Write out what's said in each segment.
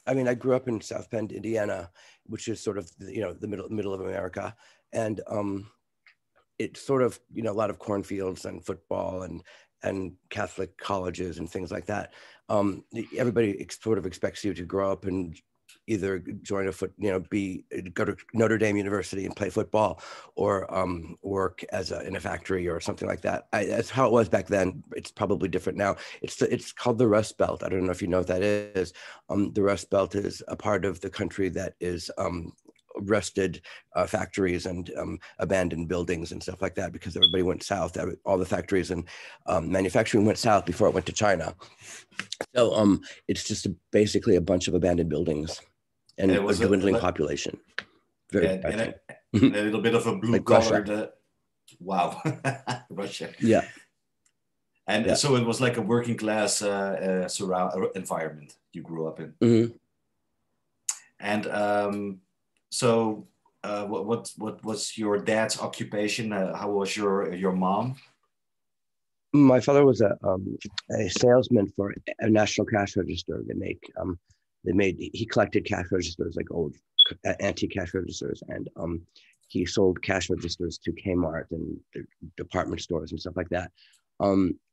I mean, I grew up in South Bend, Indiana, which is sort of, the middle of America. And it's sort of, a lot of cornfields and football and Catholic colleges and things like that. Everybody sort of expects you to grow up and either join go to Notre Dame University and play football, or work in a factory or something like that. That's how it was back then. It's probably different now. It's called the Rust Belt. I don't know if you know what that is. The Rust Belt is a part of the country that is rusted factories and abandoned buildings and stuff like that, because everybody went south. All the factories and manufacturing went south before it went to China. So it's just basically a bunch of abandoned buildings and a dwindling population. Very and a little bit of a blue collar. Wow, Russia. Yeah. And so it was like a working class environment you grew up in. Mm-hmm. And so what was your dad's occupation? How was your mom? My father was a salesman for a national cash register. He collected cash registers, like old antique cash registers, and he sold cash registers to Kmart and department stores and stuff like that.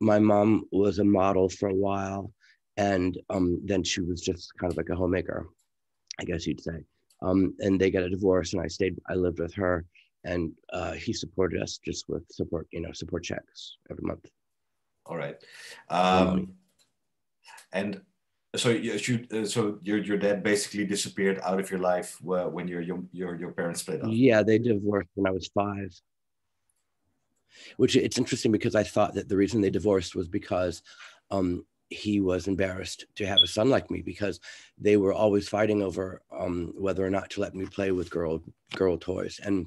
My mom was a model for a while, and then she was just kind of like a homemaker, I guess you'd say. And they got a divorce, and I lived with her, and he supported us just with support checks every month. All right. And so your dad basically disappeared out of your life when your parents split up. Yeah, they divorced when I was 5. Which it's interesting, because I thought that the reason they divorced was because he was embarrassed to have a son like me, because they were always fighting over whether or not to let me play with girl toys, and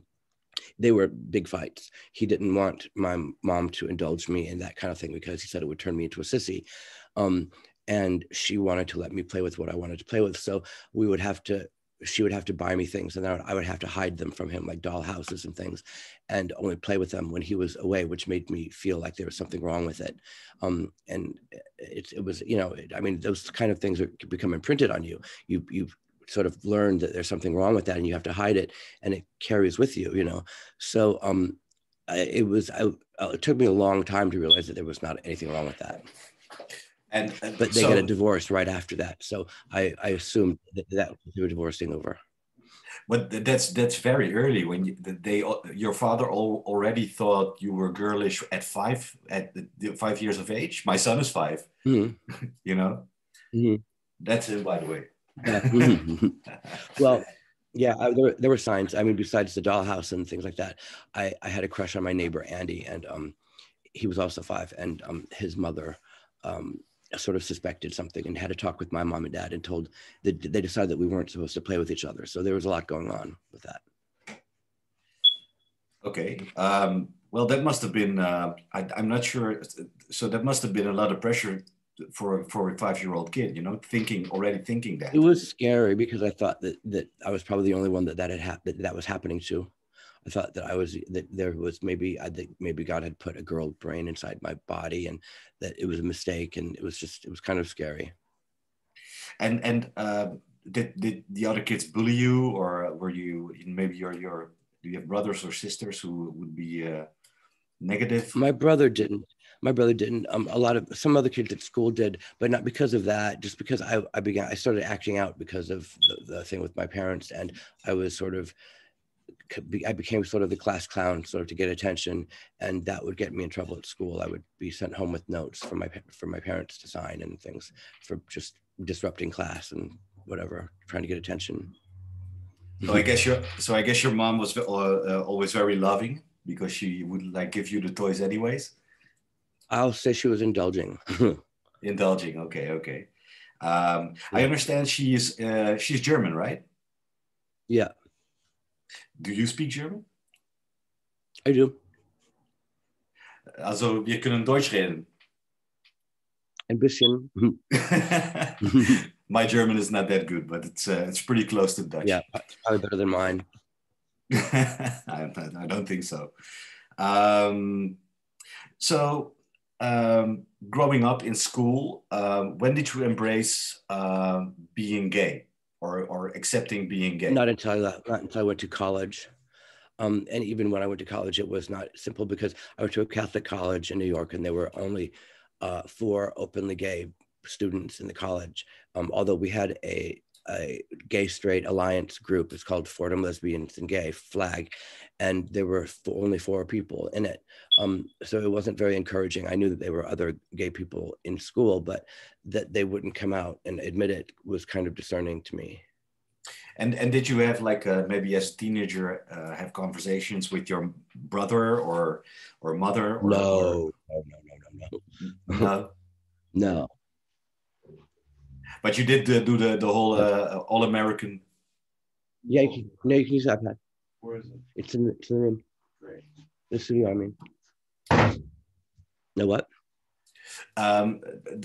they were big fights. He didn't want my mom to indulge me in that kind of thing, because he said it would turn me into a sissy. And she wanted to let me play with what I wanted to play with. So she would have to buy me things, and then I would have to hide them from him, like doll houses and things, and only play with them when he was away, which made me feel like there was something wrong with it. And it was, I mean, those kind of things become imprinted on you. You sort of learn that there's something wrong with that, and you have to hide it, and it carries with you, So it took me a long time to realize that there was not anything wrong with that. But they got a divorce right after that, so I assumed that they were divorcing over. But that's very early, when your father already thought you were girlish at 5 years of age. My son is 5. Mm-hmm. Mm-hmm. That's him, by the way. Yeah. Mm-hmm. Well, yeah, there were signs. I mean, besides the dollhouse and things like that, I had a crush on my neighbor Andy, and he was also 5, and his mother sort of suspected something and had a talk with my mom and dad, and they decided that we weren't supposed to play with each other. So there was a lot going on with that. Okay. Well, that must have been, I'm not sure. So that must have been a lot of pressure for a 5-year-old kid, already thinking that. It was scary, because I thought that I was probably the only one that was happening to. I thought that maybe God had put a girl brain inside my body, and that it was a mistake, and it was kind of scary. And did the other kids bully you, or were you maybe do you have brothers or sisters who would be negative? My brother didn't. Some other kids at school did, but not because of that. Just because I started acting out because of the thing with my parents, and I became sort of the class clown, sort of to get attention, and that would get me in trouble at school. I would be sent home with notes for my parents to sign and things, for just disrupting class and whatever, trying to get attention. So I guess your mom was always very loving, because she would give you the toys anyways. I'll say she was indulging. Indulging, okay. I understand she's German, right? Yeah. Do you speak German? I do. Also, wir können Deutsch reden. Ein bisschen. My German is not that good, but it's pretty close to Dutch. Yeah, probably better than mine. I don't think so. So growing up in school, when did you embrace being gay or accepting being gay? Not until I went to college. And even when I went to college, it was not simple because I went to a Catholic college in New York, and there were only 4 openly gay students in the college. Although we had a gay straight alliance group, it's called Fordham Lesbians and Gay Flag, and there were only 4 people in it. So it wasn't very encouraging. I knew that there were other gay people in school, but that they wouldn't come out and admit it was kind of discerning to me. And did you have like maybe as a teenager have conversations with your brother or mother? No. No. No. But you did do the whole all American. Yeah, you can use that iPad. Where is it? It's in the room. Great. The studio, I mean. No what?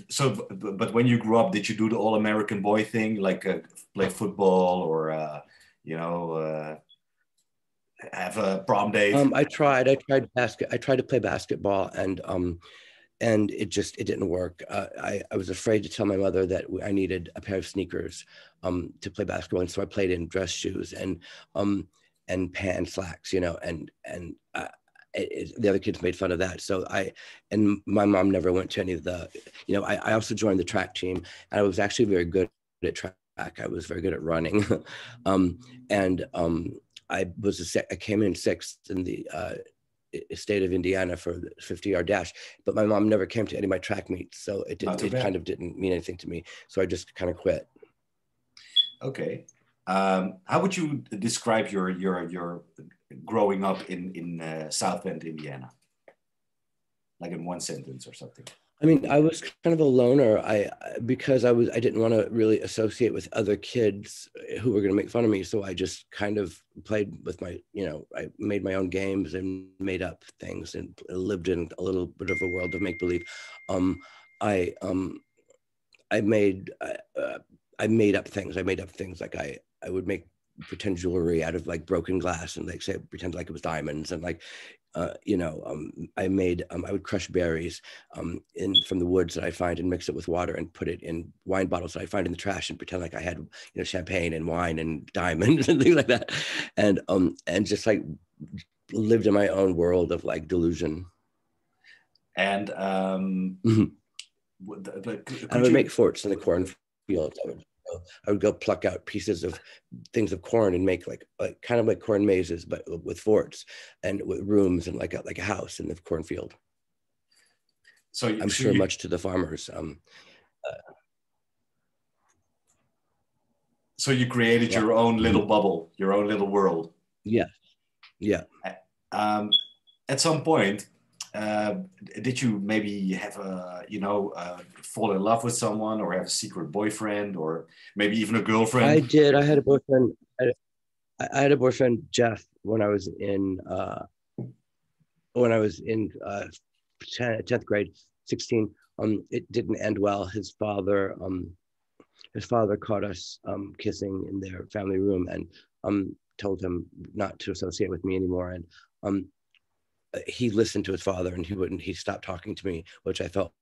So, but when you grew up, did you do the all American boy thing, like play football or have a prom date? I tried to play basketball, and it didn't work. I was afraid to tell my mother that I needed a pair of sneakers to play basketball, and so I played in dress shoes and pants, slacks, the other kids made fun of that. So my mom never went to any of the, I also joined the track team, and I was actually very good at track. I was very good at running, I came in 6th in the state of Indiana for the 50-yard dash, but my mom never came to any of my track meets, so it kind of didn't mean anything to me. So I just kind of quit. Okay, how would you describe your growing up in South Bend, Indiana? Like in one sentence or something. I mean, I was kind of a loner. Because I didn't want to really associate with other kids who were going to make fun of me. So I just kind of played with I made my own games and made up things and lived in a little bit of a world of make believe. I made up things. I made up things like I would make pretend jewelry out of like broken glass and like pretend like it was diamonds, and like I would crush berries from the woods that I find and mix it with water and put it in wine bottles that I find in the trash and pretend like I had champagne and wine and diamonds and things like that, and just like lived in my own world of like delusion. And I would make forts in the cornfields. I would go pluck out pieces of things of corn and make like kind of like corn mazes, but with forts and with rooms and like a house in the cornfield. So I'm sure much to the farmers. So you created your own little bubble, your own little world. Yeah, yeah. At some point, did you maybe have fall in love with someone or have a secret boyfriend or maybe even a girlfriend? I did. I had a boyfriend. I had a boyfriend, Jeff, when I was in 10th grade, 16. It didn't end well. His father caught us kissing in their family room and told him not to associate with me anymore. And he listened to his father, and he stopped talking to me, which I felt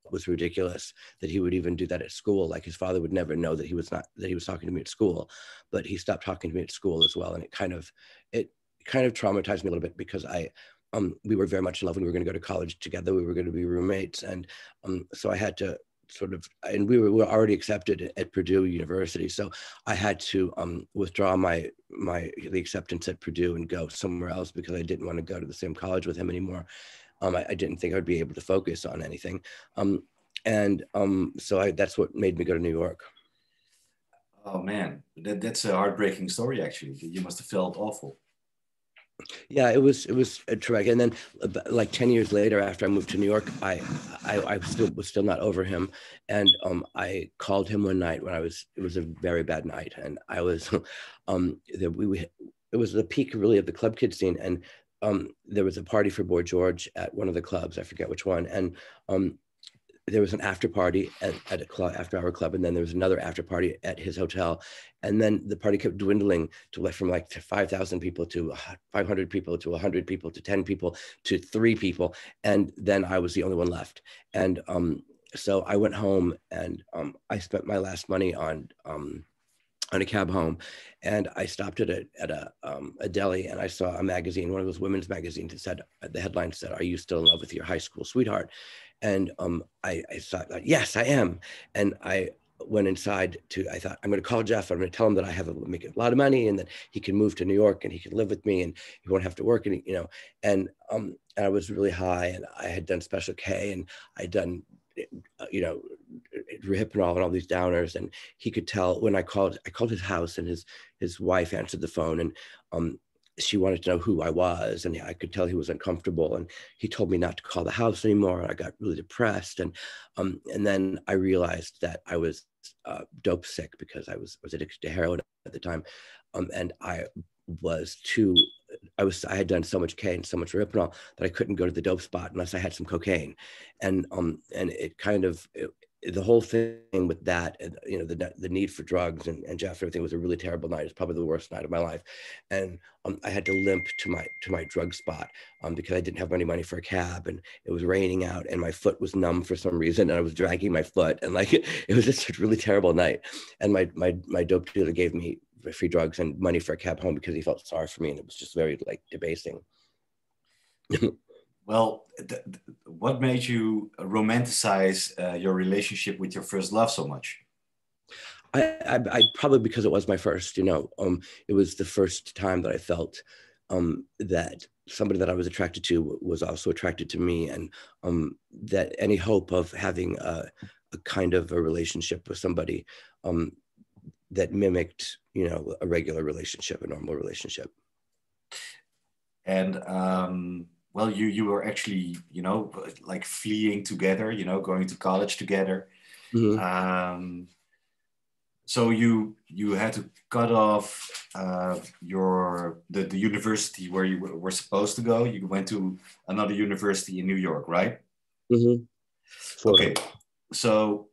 was ridiculous, that he would even do that at school. Like his father would never know that he was talking to me at school, but he stopped talking to me at school as well. And it kind of traumatized me a little bit because we were very much in love and we were going to go to college together. We were going to be roommates. And so I had to and we were already accepted at Purdue University. So I had to withdraw the acceptance at Purdue and go somewhere else because I didn't want to go to the same college with him anymore. I didn't think I would be able to focus on anything. So that's what made me go to New York. Oh man, that's a heartbreaking story, actually. You must have felt awful. Yeah, it was traumatic. And then like 10 years later, after I moved to New York, I was still not over him. And I called him one night it was a very bad night. And I was, it was the peak really of the club kid scene. And there was a party for Boy George at one of the clubs. I forget which one. And there was an after party at a club, after hour club, and then there was another after party at his hotel, and then the party kept dwindling to like from like 5,000 people to 500 people to 100 people to 10 people to 3 people, and then I was the only one left. And so I went home, and I spent my last money on a cab home, and I stopped at a deli, and I saw a magazine, one of those women's magazines. That said, the headline said, "Are you still in love with your high school sweetheart?" And I thought, yes, I am. And I went inside I thought, I'm going to call Jeff. I'm going to tell him that I have make a lot of money, and that he can move to New York, and he can live with me, and he won't have to work. And, and I was really high, and I had done Special K, and I'd done, Hypnol and all these downers. And he could tell when I called his house, and his wife answered the phone, and she wanted to know who I was, and I could tell he was uncomfortable. And he told me not to call the house anymore. And I got really depressed. And then I realized that I was dope sick, because I was addicted to heroin at the time. And I had done so much K and so much Rohypnol that I couldn't go to the dope spot unless I had some cocaine. And it kind of, the whole thing with that, the need for drugs and Jeff, everything was a really terrible night. It's probably the worst night of my life. And I had to limp to my drug spot because I didn't have any money for a cab, and it was raining out, and my foot was numb for some reason, and I was dragging my foot, and like it was just a really terrible night. And my dope dealer gave me free drugs and money for a cab home because he felt sorry for me, and it was just very like debasing. Well, what made you romanticize your relationship with your first love so much? I probably because it was my first, it was the first time that I felt that somebody that I was attracted to was also attracted to me, and that any hope of having a kind of a relationship with somebody that mimicked, a regular relationship, a normal relationship. And well, you were actually, like fleeing together, going to college together. Mm-hmm. So you had to cut off the university where you were supposed to go. You went to another university in New York, right? Mm-hmm. Okay. So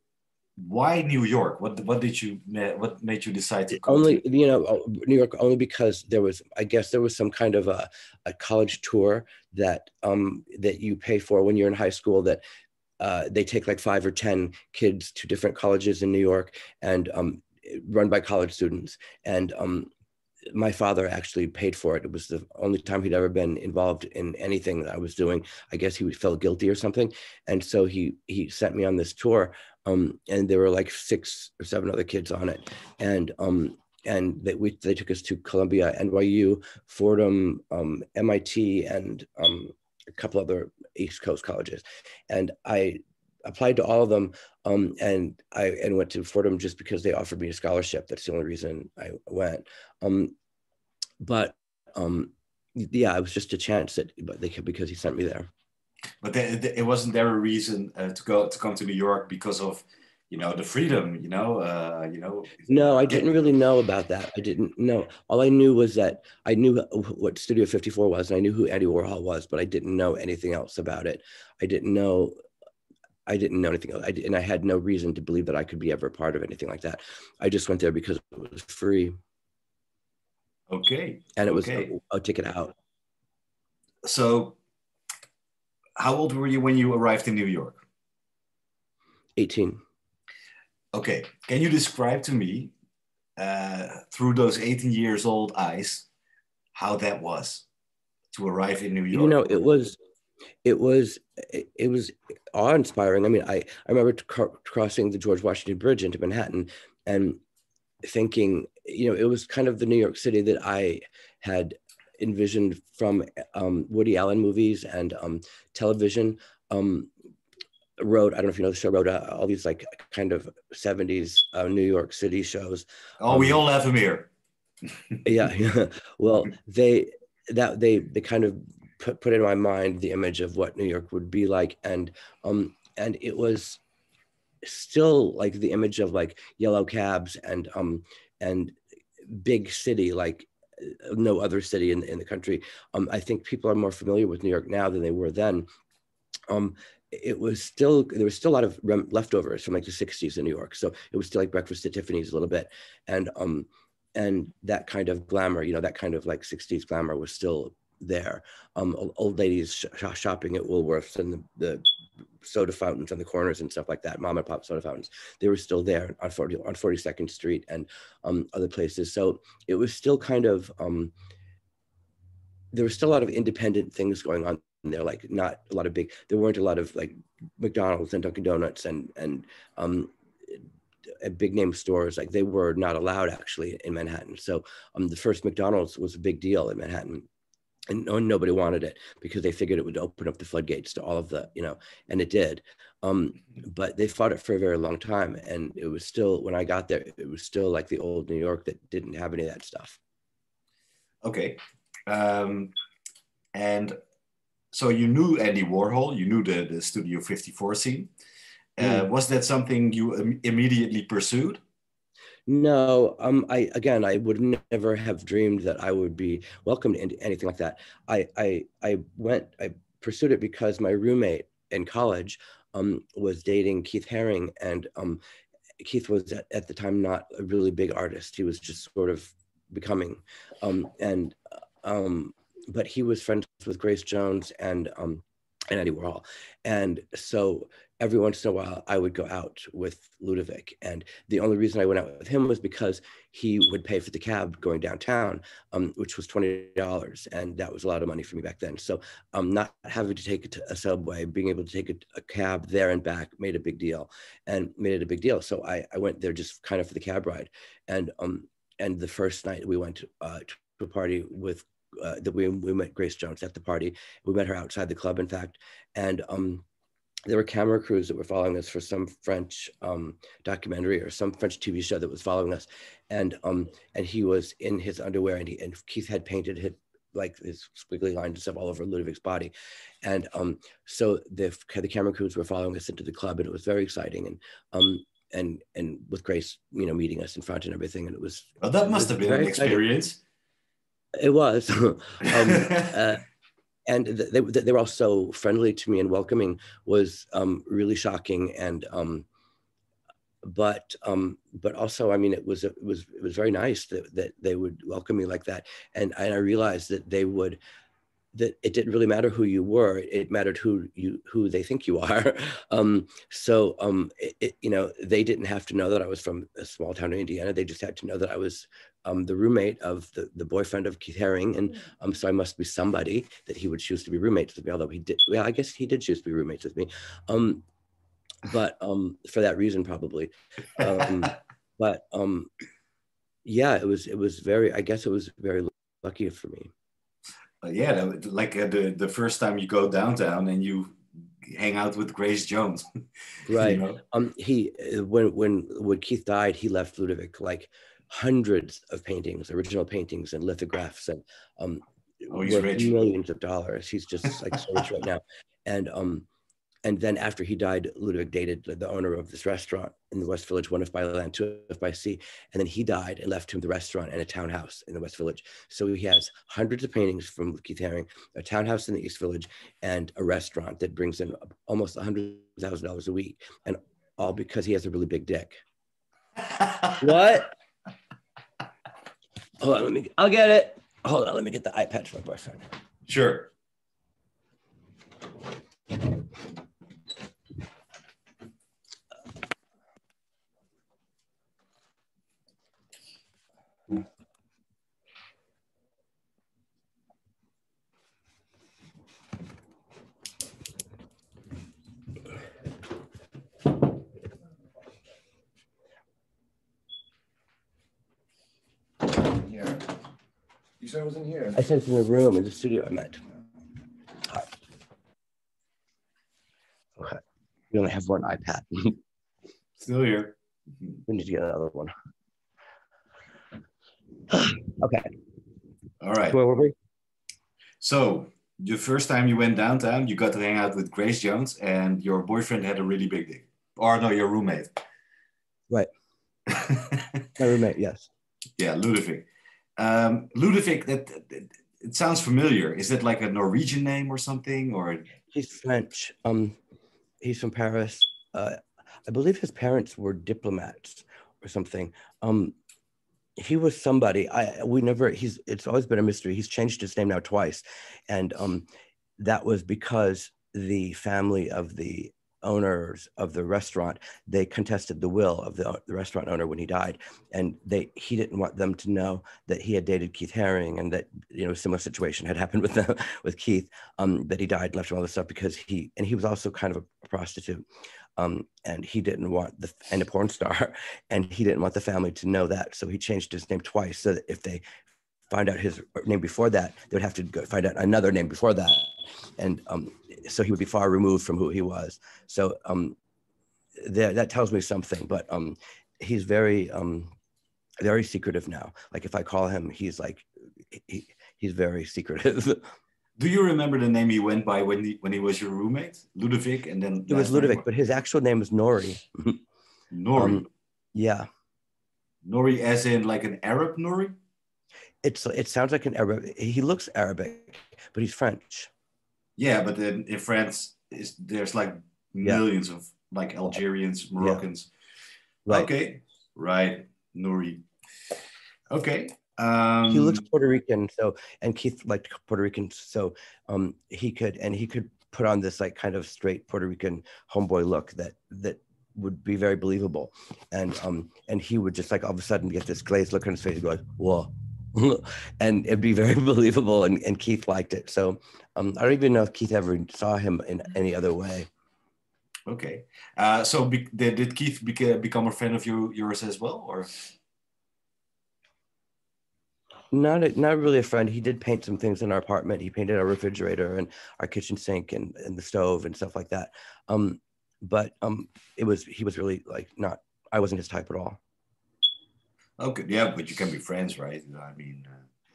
why New York? What made you decide to go only to New York? Only because I guess there was some kind of a college tour that that you pay for when you're in high school, that they take like 5 or 10 kids to different colleges in New York, and run by college students. And my father actually paid for it. It was the only time he'd ever been involved in anything that I was doing. I guess he felt guilty or something. And so he sent me on this tour. And there were like 6 or 7 other kids on it. And they took us to Columbia, NYU, Fordham, MIT, and a couple other East Coast colleges. And I applied to all of them, and went to Fordham just because they offered me a scholarship. That's the only reason I went. But yeah, it was just a chance because he sent me there. But it wasn't there a reason to come to New York because of the freedom, No, I didn't really know about that. I didn't know. All I knew was that I knew what Studio 54 was, and I knew who Andy Warhol was, but I didn't know anything else about it. I didn't know anything else. And I had no reason to believe that I could be ever part of anything like that. I just went there because it was free. Okay. And it was a ticket out. So how old were you when you arrived in New York? 18. Okay. Can you describe to me, through those 18 years old eyes, how that was to arrive in New York? It was awe-inspiring. I mean, I remember crossing the George Washington Bridge into Manhattan and thinking, it was kind of the New York City that I had envisioned from Woody Allen movies and television. Wrote, I don't know if you know the show, wrote all these like kind of 70s New York City shows. Oh, we all have them here. Yeah. Well, they kind of put in my mind the image of what New York would be like, and it was still like the image of like yellow cabs and big city like no other city in the country. I think people are more familiar with New York now than they were then. it was still, there was still a lot of leftovers from like the 60s in New York. So it was still like Breakfast at Tiffany's a little bit. And that kind of glamour, you know, that kind of like 60s glamour was still there. Old ladies shopping at Woolworths and the soda fountains on the corners and stuff like that, mom and pop soda fountains, they were still there on 42nd Street and other places. So it was still kind of, there was still a lot of independent things going on there, like not a lot of big, there weren't a lot of like McDonald's and Dunkin' Donuts and big name stores. Like they were not allowed actually in Manhattan. So the first McDonald's was a big deal in Manhattan. And nobody wanted it because they figured it would open up the floodgates to all of the, you know, and it did. But they fought it for a very long time. And it was still, when I got there, it was still like the old New York that didn't have any of that stuff. Okay. And so you knew Andy Warhol, you knew the Studio 54 scene. Was that something you immediately pursued? No, I would never have dreamed that I would be welcomed into anything like that. I pursued it because my roommate in college was dating Keith Haring, and Keith was at the time not a really big artist. He was just sort of becoming, but he was friends with Grace Jones and Andy Warhol, and so every once in a while I would go out with Ludovic, and the only reason I went out with him was because he would pay for the cab going downtown, which was $20, and that was a lot of money for me back then. So not having to take a subway, being able to take a cab there and back made a big deal, So I went there just kind of for the cab ride, and the first night we went to a party with. That we met Grace Jones at the party. We met her outside the club, in fact, and there were camera crews that were following us for some French documentary or some French TV show that was following us, and he was in his underwear, and Keith had painted like his squiggly lines and stuff all over Ludovic's body, and so the camera crews were following us into the club, and it was very exciting, and with Grace, you know, meeting us in front and everything, and it was. Well, that must have been an experience. Exciting. It was, and they were all so friendly to me and welcoming, was really shocking, and but also, I mean, it was very nice that they would welcome me like that, and I realized that that it didn't really matter who you were; it mattered who they think you are. You know, they didn't have to know that I was from a small town in Indiana. They just had to know that I was the roommate of the boyfriend of Keith Haring, and so I must be somebody that he would choose to be roommates with me. Although he did, well, I guess he did choose to be roommates with me, but for that reason probably. Yeah, it was very. I guess it was very lucky for me. Yeah, like the first time you go downtown and you hang out with Grace Jones, right? You know? When Keith died, he left Ludovic like hundreds of paintings, original paintings and lithographs, and he's rich. Millions of dollars. He's just like so rich right now, and then after he died, Ludovic dated the owner of this restaurant in the West Village, 1 if by land, 2 if by sea. And then he died and left him the restaurant and a townhouse in the West Village. So he has hundreds of paintings from Keith Haring, a townhouse in the East Village, and a restaurant that brings in almost $100,000 a week. And all because he has a really big dick. What? Hold on, I'll get it. Hold on, let me get the iPad for my boyfriend. Sure. Here. You said it was in here. I said it's in the room, in the studio, I meant. Hi. Okay. We only have one iPad. Still here. We need to get another one. Okay. All right. Where were we? So the first time you went downtown, you got to hang out with Grace Jones, and your boyfriend had a really big dick. Or no, your roommate. Right. My roommate, yes. Yeah, Ludovic. Ludovic, it sounds familiar. Is that like a Norwegian name or something? Or he's French. He's from Paris. I believe his parents were diplomats or something. He was somebody. It's always been a mystery. He's changed his name now twice, and that was because the family of the owners of the restaurant, they contested the will of the restaurant owner when he died, and he didn't want them to know that he had dated Keith Haring, and that, you know, a similar situation had happened with them, with Keith, that he died and left him all this stuff, because he was also kind of a prostitute, and he didn't want and a porn star, and he didn't want the family to know that, so he changed his name twice, so that if they find out his name before that, they would have to go find out another name before that, and so he would be far removed from who he was. So that tells me something. But he's very very secretive now. Like if I call him, he's like he's very secretive. Do you remember the name he went by when he was your roommate, Ludovic, and then it was Ludovic, but his actual name is Nori. Nori. Yeah. Nori, as in like an Arab Nori. It sounds like an Arab. He looks Arabic, but he's French. Yeah, but then in France, there's like millions of like Algerians, Moroccans. Yeah. Right. Okay, right, Nouri. Okay. He looks Puerto Rican, and Keith liked Puerto Ricans, so he could put on this like kind of straight Puerto Rican homeboy look that would be very believable, and he would just like all of a sudden get this glazed look on his face and go like, whoa. And it'd be very believable, and Keith liked it. So I don't even know if Keith ever saw him in any other way. Okay. So did Keith become a friend of yours as well, or? Not really a friend. He did paint some things in our apartment. He painted our refrigerator and our kitchen sink and the stove and stuff like that. But he was really like not. I wasn't his type at all. Okay, yeah, but you can be friends, right? I mean,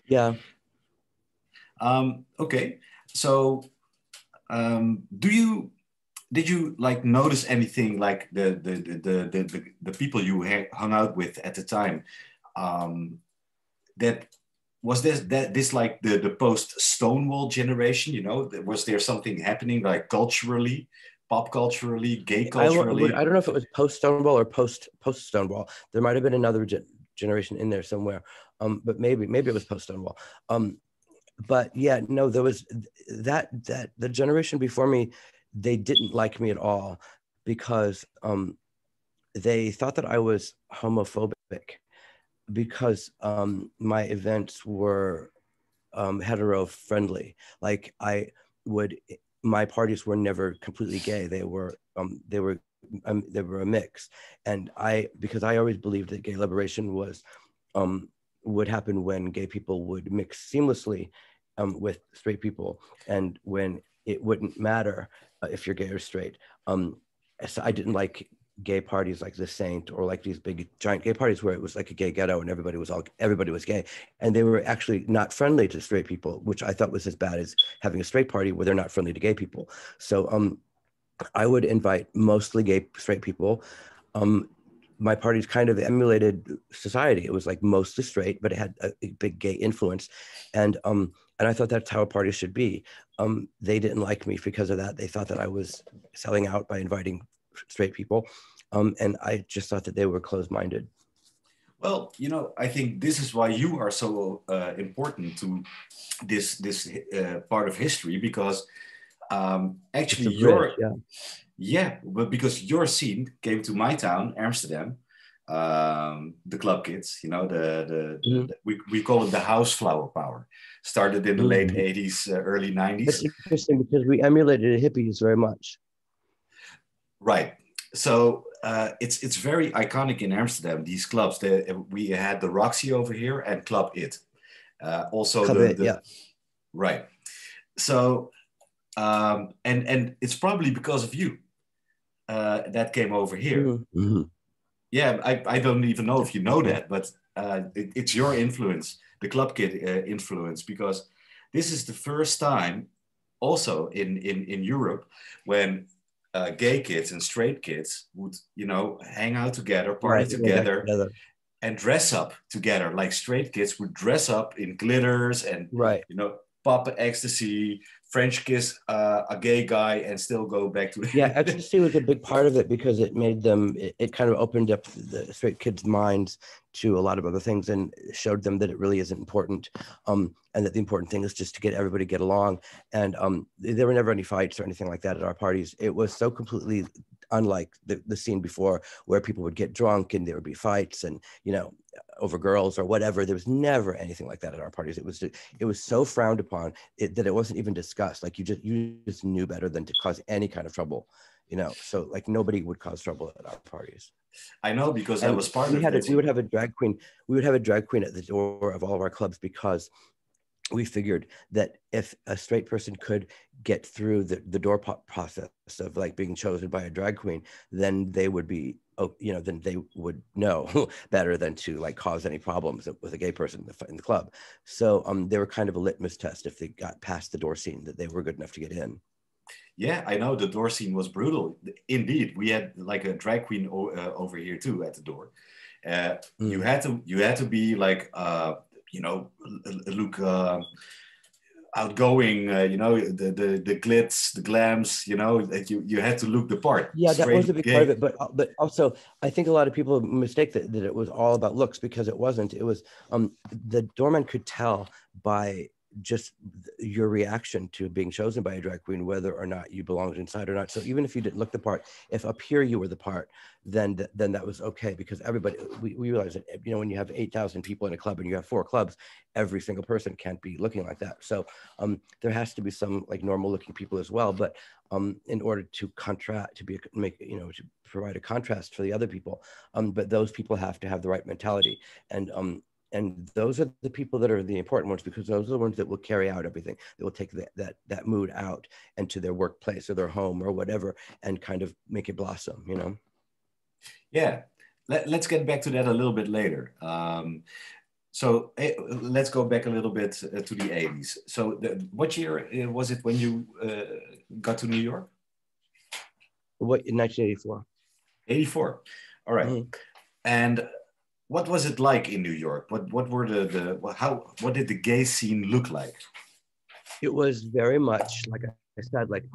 yeah. Okay, so did you like notice anything like the people you hung out with at the time? That was this like the post Stonewall generation? You know, was there something happening like culturally? Pop culturally, gay culturally? I don't know if it was post Stonewall or post Stonewall. There might have been another generation in there somewhere, but maybe it was post Stonewall. But yeah, no, there was that the generation before me, they didn't like me at all because they thought that I was homophobic because my events were hetero friendly. Like my parties were never completely gay. They were a mix, and because I always believed that gay liberation would happen when gay people would mix seamlessly with straight people, and when it wouldn't matter if you're gay or straight. So I didn't like gay parties like the Saint or like these big giant gay parties where it was like a gay ghetto and everybody was gay, and they were actually not friendly to straight people, which I thought was as bad as having a straight party where they're not friendly to gay people. So I would invite mostly gay straight people. My parties kind of emulated society. It was like mostly straight, but it had a big gay influence, and I thought that's how a party should be. They didn't like me because of that. They thought that I was selling out by inviting straight people, and I just thought that they were closed-minded. Well, you know, I think this is why you are so important to this part of history, because actually but because your scene came to my town, Amsterdam, the club kids, you know, we call it the house flower power. Started in the late 80s, early 90s. That's interesting because we emulated the hippies very much. Right. So it's very iconic in Amsterdam, these clubs. We had the Roxy over here and Club It. Also Club It, yeah. Right. So and it's probably because of you that came over here. Mm-hmm. Yeah, I don't even know if you know that, but it's your influence, the Club Kid influence, because this is the first time also in Europe when gay kids and straight kids would, you know, hang out together, party together, and dress up together. Like straight kids would dress up in glitters and, you know, pop ecstasy, French kiss a gay guy and still go back to yeah, ecstasy was a big part of it because it made them, it kind of opened up the straight kids' minds to a lot of other things and showed them that it really isn't important, and that the important thing is just to get everybody to get along. And there were never any fights or anything like that at our parties. It was so completely unlike the scene before, where people would get drunk and there would be fights and, you know, over girls or whatever. There was never anything like that at our parties. It was so frowned upon that it wasn't even discussed. Like you just knew better than to cause any kind of trouble, you know. So like nobody would cause trouble at our parties. I know, because I was part of it. We would have a drag queen. We would have a drag queen at the door of all of our clubs, because we figured that if a straight person could get through the door process of like being chosen by a drag queen, then they would be, you know, then they would know better than to like cause any problems with a gay person in the club. So they were kind of a litmus test if they got past the door scene, that they were good enough to get in. Yeah, I know the door scene was brutal. Indeed, we had like a drag queen over here too at the door. You had to be like you know, look outgoing, you know, the glitz, the glams, you know, that you had to look the part. Yeah, that was a big part of it, but also I think a lot of people mistake that it was all about looks, because it wasn't. It was the doorman could tell by just your reaction to being chosen by a drag queen whether or not you belonged inside or not. So even if you didn't look the part, if up here you were the part, then that was okay, because everybody, we realized that, you know, when you have 8,000 people in a club and you have 4 clubs, every single person can't be looking like that. So there has to be some like normal looking people as well, but in order to to provide a contrast for the other people, but those people have to have the right mentality, and those are the people that are the important ones, because those are the ones that will carry out everything. They will take that mood out into their workplace or their home or whatever, and kind of make it blossom, you know? Yeah, let's get back to that a little bit later. So let's go back a little bit to the 80s. So what year was it when you got to New York? What, in 1984? 84. All right. Mm-hmm. And what was it like in New York? What were what did the gay scene look like? It was very much, like I said, like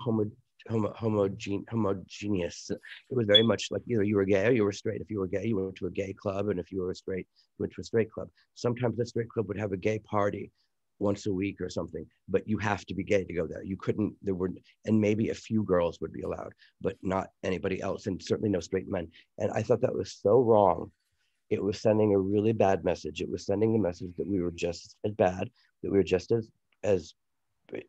homogeneous. It was very much like either you were gay or you were straight. If you were gay, you went to a gay club, and if you were straight, you went to a straight club. Sometimes the straight club would have a gay party once a week or something, but you have to be gay to go there. You couldn't, and maybe a few girls would be allowed, but not anybody else, and certainly no straight men. And I thought that was so wrong. It was sending a really bad message. It was sending the message that we were just as bad, that we were just as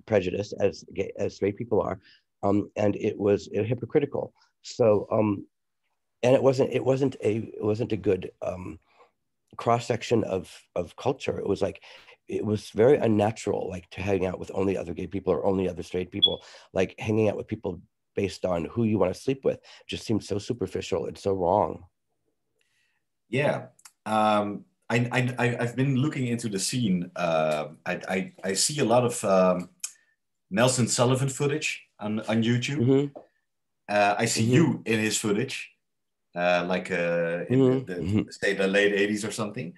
prejudiced as straight people are, and it was hypocritical. So, and it wasn't a good cross section of culture. It was like, it was very unnatural, like to hang out with only other gay people or only other straight people. Like hanging out with people based on who you want to sleep with just seems so superficial. It's so wrong. Yeah, I've been looking into the scene. I see a lot of Nelson Sullivan footage on YouTube. Mm-hmm. I see you in his footage, like in say the late 80s or something.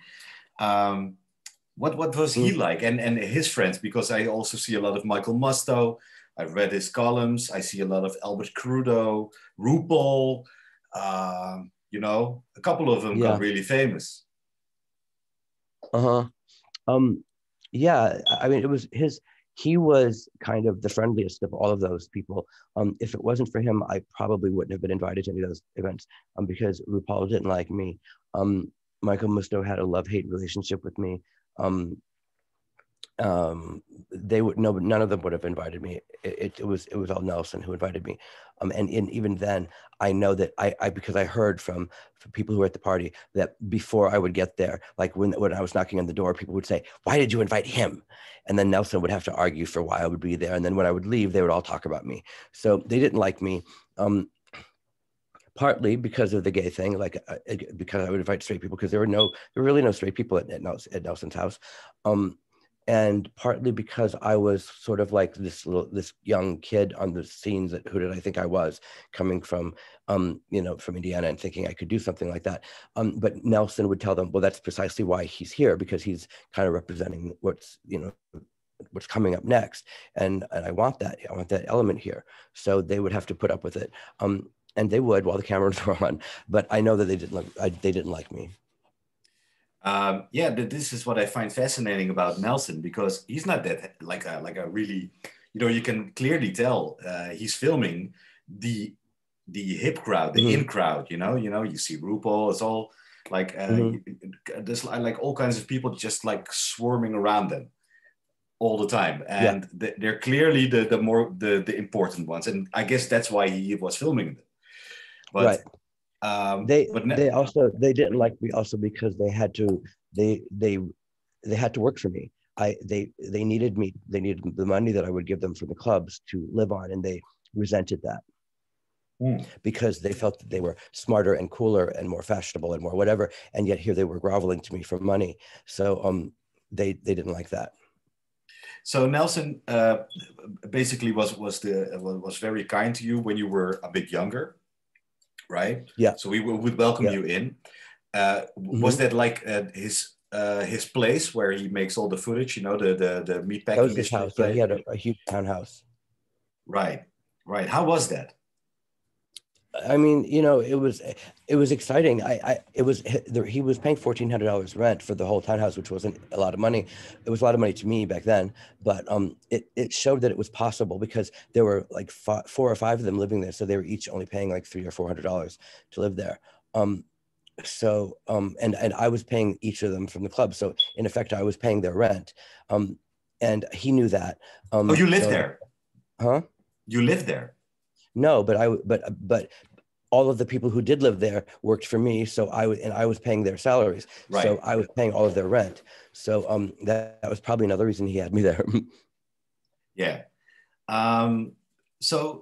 What was he like, and his friends? Because I also see a lot of Michael Musto. I've read his columns. I see a lot of Albert Crudo, RuPaul. You know, a couple of them got really famous. Yeah, I mean, he was kind of the friendliest of all of those people. If it wasn't for him, I probably wouldn't have been invited to any of those events, because RuPaul didn't like me. Michael Musto had a love-hate relationship with me. None of them would have invited me. It was all Nelson who invited me, and even then, I know that because I heard from people who were at the party that before I would get there, like when I was knocking on the door, people would say, "Why did you invite him?" And then Nelson would have to argue for why I would be there, and then when I would leave, they would all talk about me. So they didn't like me. Partly because of the gay thing, like because I would invite straight people, because there were really no straight people at Nelson's house. And partly because I was sort of like this young kid on the scenes that, who did I think I was, coming from, from Indiana and thinking I could do something like that. But Nelson would tell them, well, that's precisely why he's here, because he's kind of representing what what's coming up next, and I want that element here. So they would have to put up with it, and they would while the cameras were on. But I know that they didn't like me. Yeah, this is what I find fascinating about Nelson, because he's not that like a really, you know, you can clearly tell he's filming the hip crowd, the in crowd. You know, you see RuPaul. It's all like there's like all kinds of people just like swarming around them all the time, and they're clearly the important ones, and I guess that's why he was filming them. But they didn't like me also because they had to work for me. They needed me. They needed the money that I would give them from the clubs to live on, and they resented that because they felt that they were smarter and cooler and more fashionable and more whatever, and yet here they were groveling to me for money. So they didn't like that. So Nelson basically was very kind to you when you were a bit younger, right? Yeah. So we would welcome you in. Was that like his place where he makes all the footage? You know, the meatpacking. That was his house. Yeah, he had a huge townhouse. Right. How was that? I mean, you know, it was exciting. He was paying $1,400 rent for the whole townhouse, which wasn't a lot of money. It was a lot of money to me back then, but it showed that it was possible because there were like 4 or 5 of them living there, so they were each only paying like $300 or $400 to live there. And I was paying each of them from the club, so in effect, I was paying their rent, and he knew that. Oh, you lived there? Huh? You lived there? No, but all of the people who did live there worked for me, so I was paying their salaries. Right. So I was paying all of their rent. So that was probably another reason he had me there. Yeah. So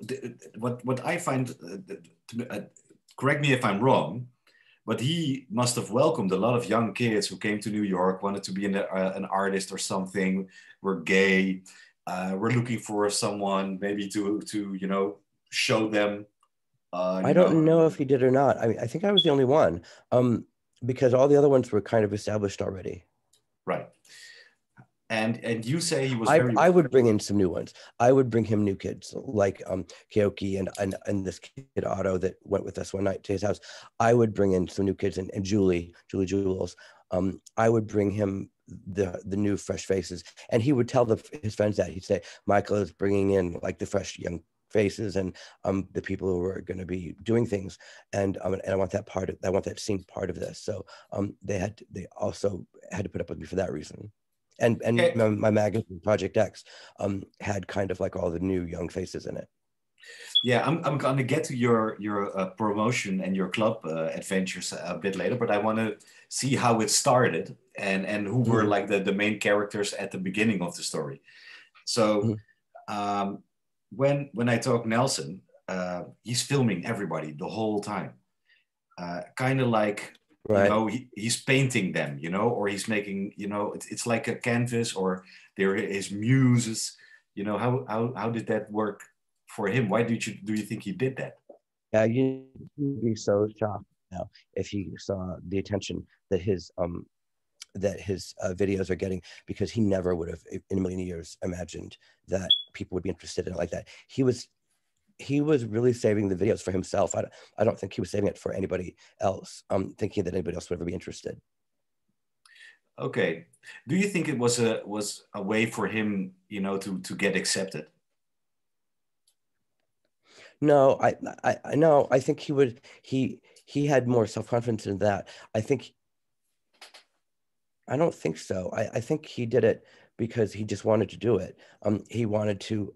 what I find, correct me if I'm wrong, but he must have welcomed a lot of young kids who came to New York, wanted to be an artist or something, were gay, were looking for someone maybe to you know, show them. I don't know if he did or not. I mean, I think I was the only one, because all the other ones were kind of established already. Right. And you say he was I would bring in some new ones. I would bring him new kids like Keoki and this kid Otto that went with us one night to his house. I would bring in some new kids and Julie Jules. I would bring him the new fresh faces, and he would tell his friends that. He'd say, Michael is bringing in like the fresh young faces and the people who are going to be doing things, and I want that scene part of this. So they also had to put up with me for that reason. And my magazine Project X had kind of like all the new young faces in it. Yeah, I'm gonna get to your promotion and your club adventures a bit later, but I want to see how it started and who were like the main characters at the beginning of the story. So when I talk Nelson, he's filming everybody the whole time, kind of like. Right. You know, he's painting them, you know, or he's making, you know, it's like a canvas, or there is muses. You know, how did that work for him? Why do you think he did that? Yeah, you'd be so shocked now if you saw the attention that his videos are getting, because he never would have in a million years imagined that people would be interested in it like that. He was really saving the videos for himself. I don't think he was saving it for anybody else, thinking that anybody else would ever be interested. Okay. Do you think it was a way for him, you know, to get accepted? No, I think he had more self-confidence in that. I don't think so. I think he did it because he just wanted to do it. He wanted to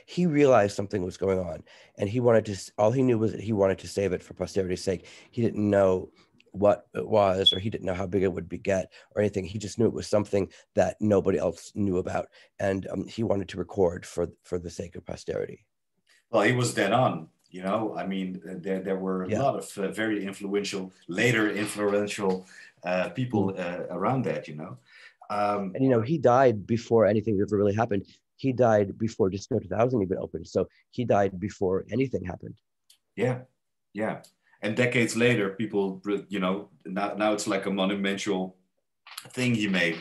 he realized something was going on, and all he knew was that he wanted to save it for posterity's sake. He didn't know what it was, or he didn't know how big it would get or anything. He just knew it was something that nobody else knew about, and he wanted to record for the sake of posterity. Well, he was dead on. You know, I mean, there were a lot of very later influential people around that, you know. And you know, he died before anything ever really happened. He died before Disco 2000 even opened. So he died before anything happened. Yeah, yeah. And decades later, people, you know, now it's like a monumental thing he made.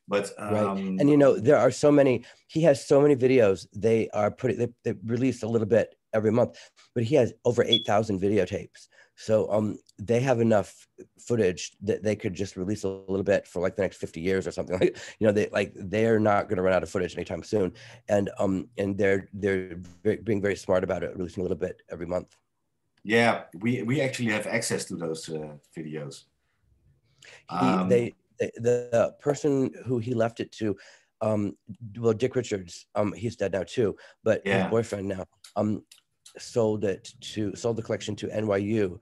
But right. And you know, there are so many, he has so many videos. They are they release a little bit every month, but he has over 8,000 videotapes. So they have enough footage that they could just release a little bit for like the next 50 years or something. Like, you know, they're not going to run out of footage anytime soon. And they're being very smart about it, releasing a little bit every month. Yeah, we actually have access to those videos. The person who he left it to, well, Dick Richards, he's dead now too, but yeah. his boyfriend now, sold the collection to NYU,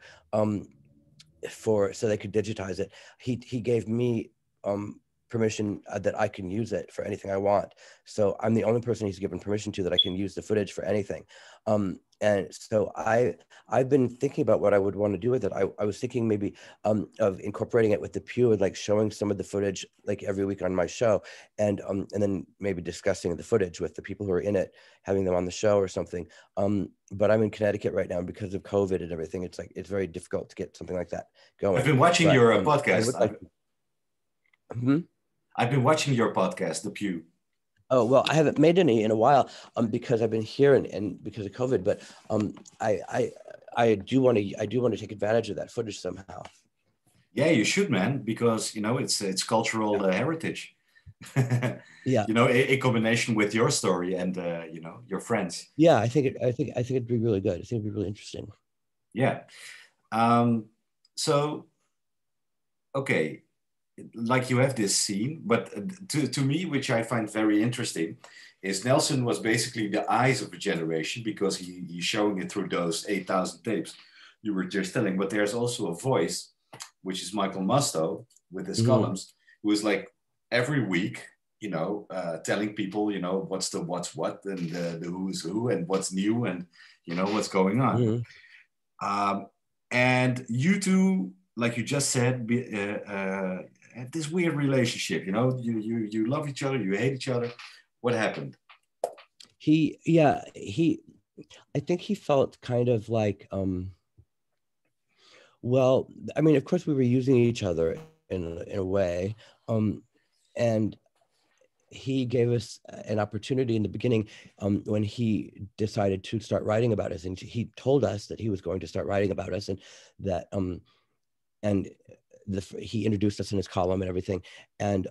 so they could digitize it. He gave me permission that I can use it for anything I want. So I'm the only person he's given permission to that I can use the footage for anything. And so I've been thinking about what I would want to do with it. I was thinking maybe of incorporating it with the Pew and like showing some of the footage like every week on my show, and then maybe discussing the footage with the people who are in it, having them on the show or something. But I'm in Connecticut right now, and because of COVID and everything, it's very difficult to get something like that going. I've been watching your podcast. I've been watching your podcast, The Pew. Oh, well, I haven't made any in a while because I've been here and because of COVID, but I do want to take advantage of that footage somehow. Yeah, you should, man, because, you know, it's cultural heritage. Yeah. You know, a combination with your story and, you know, your friends. Yeah, I think it'd be really good. I think it'd be really interesting. Yeah. So, okay. Like you have this scene, but to me, which I find very interesting, is Nelson was basically the eyes of a generation because he's showing it through those 8,000 tapes you were just telling. But there's also a voice, which is Michael Musto with his columns, who is like every week, you know, telling people, you know, what's what and the who's who and what's new and, you know, what's going on. And you two, like you just said, have this weird relationship, you know, you love each other, you hate each other. What happened? I think he felt kind of like, well, I mean, of course we were using each other in a way. And he gave us an opportunity in the beginning when he decided to start writing about us. And he told us that he was going to start writing about us, and that, he introduced us in his column and everything. And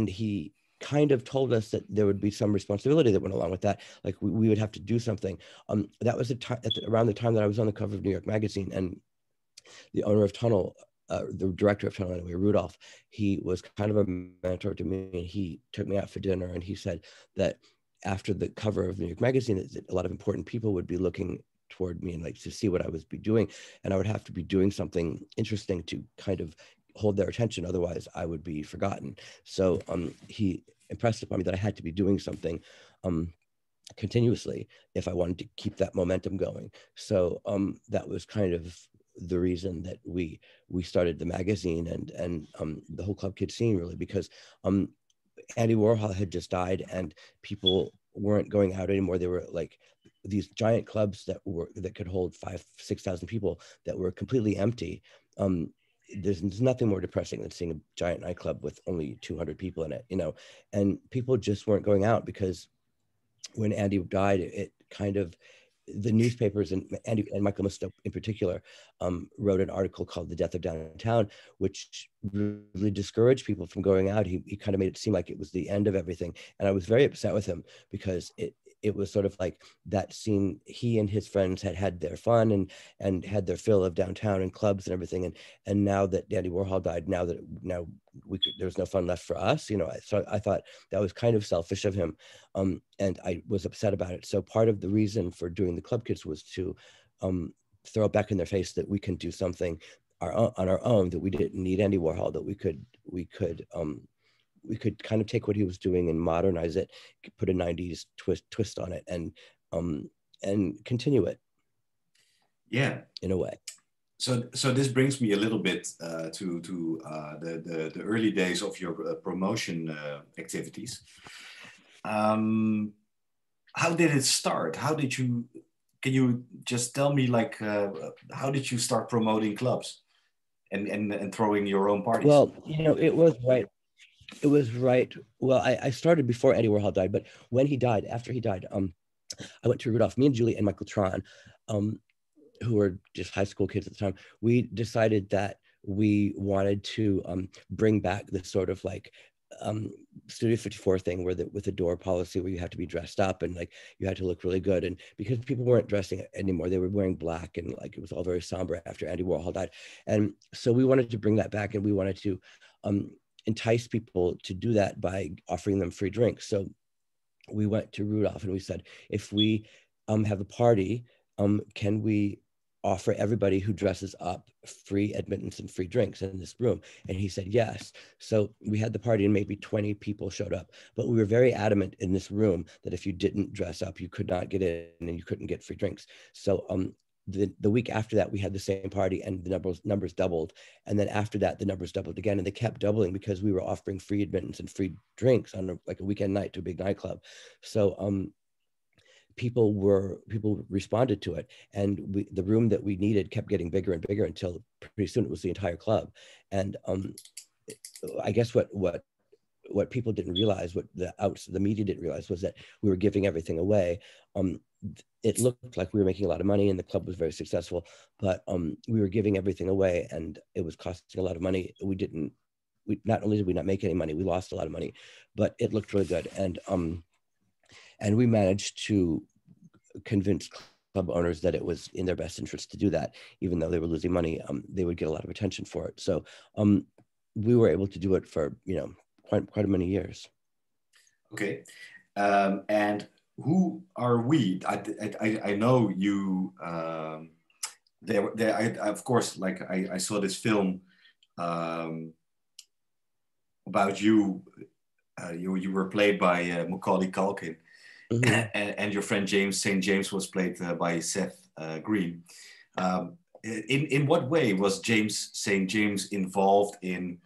he kind of told us that there would be some responsibility that went along with that. Like we would have to do something. That was around the time that I was on the cover of New York Magazine, and the owner of Tunnel, the director of Tunnel, anyway, Rudolph, he was kind of a mentor to me, and he took me out for dinner, and he said that after the cover of New York Magazine, that a lot of important people would be looking toward me and like to see what I would be doing, and I would have to be doing something interesting to kind of hold their attention, otherwise I would be forgotten. So he impressed upon me that I had to be doing something continuously if I wanted to keep that momentum going. So that was kind of the reason that we started the magazine and the whole Club Kid scene, really, because Andy Warhol had just died and people weren't going out anymore. They were like these giant clubs that could hold 5,000-6,000 people that were completely empty. There's nothing more depressing than seeing a giant nightclub with only 200 people in it, you know, and people just weren't going out because when Andy died, it kind of, the newspapers and Michael Musto in particular wrote an article called "The Death of Downtown," which really discouraged people from going out. He kind of made it seem like it was the end of everything, and I was very upset with him because it was sort of like that scene. He and his friends had their fun and had their fill of downtown and clubs and everything, and now that Andy Warhol died, now there was no fun left for us, you know. So I thought that was kind of selfish of him, and I was upset about it. So part of the reason for doing the Club Kids was to throw it back in their face that we can do something on our own, that we didn't need Andy Warhol, that we could kind of take what he was doing and modernize it, put a 90s twist on it, and continue it. Yeah, in a way. So this brings me a little bit to the early days of your promotion activities. How did it start? Can you just tell me, like, how did you start promoting clubs and throwing your own parties? Well, you know, it was right. It was right. Well, I started before Andy Warhol died, but when he died, after he died, I went to Rudolph. Me and Julie and Michael Tron, who were just high school kids at the time, we decided that we wanted to bring back this sort of like Studio 54 thing where with the door policy where you have to be dressed up and like you had to look really good. And because people weren't dressing anymore, they were wearing black and like it was all very somber after Andy Warhol died. And so we wanted to bring that back, and we wanted to entice people to do that by offering them free drinks. So we went to Rudolph and we said, if we have a party, can we offer everybody who dresses up free admittance and free drinks in this room? And he said yes. So we had the party and maybe 20 people showed up, but we were very adamant in this room that if you didn't dress up, you could not get in and you couldn't get free drinks. So the week after that, we had the same party and the numbers doubled. And then after that, the numbers doubled again, and they kept doubling because we were offering free admittance and free drinks on like a weekend night to a big nightclub. So people responded to it, and the room that we needed kept getting bigger and bigger until pretty soon it was the entire club. And I guess what people didn't realize, what the media didn't realize, was that we were giving everything away. It looked like we were making a lot of money and the club was very successful, but we were giving everything away and it was costing a lot of money. Not only did we not make any money, we lost a lot of money, but it looked really good. And we managed to convince club owners that it was in their best interest to do that. Even though they were losing money, they would get a lot of attention for it. So we were able to do it for, quite many years. Okay. And who are we? I know you, of course, like I saw this film about you. You were played by Macaulay Culkin, mm-hmm. and your friend St. James was played by Seth Green. In what way was St. James involved in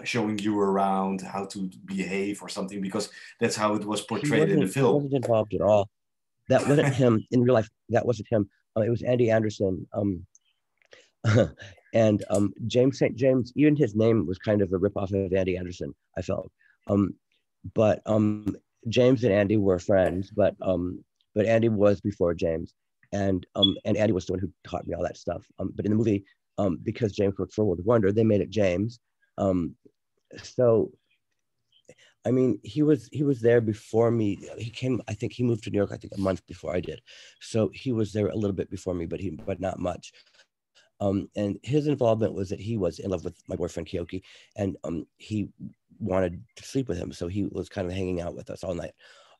showing you around how to behave or something, because that's how it was portrayed in the film? He wasn't involved at all. That wasn't him in real life. That wasn't him. It was Andy Anderson. And James St. James, even his name was kind of a ripoff of Andy Anderson, I felt. But James and Andy were friends, but Andy was before James. And Andy was the one who taught me all that stuff. But in the movie, because James worked for World of Wonder, they made it James. So, I mean, he was there before me. I think he moved to New York, I think a month before I did. So he was there a little bit before me, but not much. And his involvement was that he was in love with my boyfriend Keoki, and he wanted to sleep with him. So he was kind of hanging out with us all night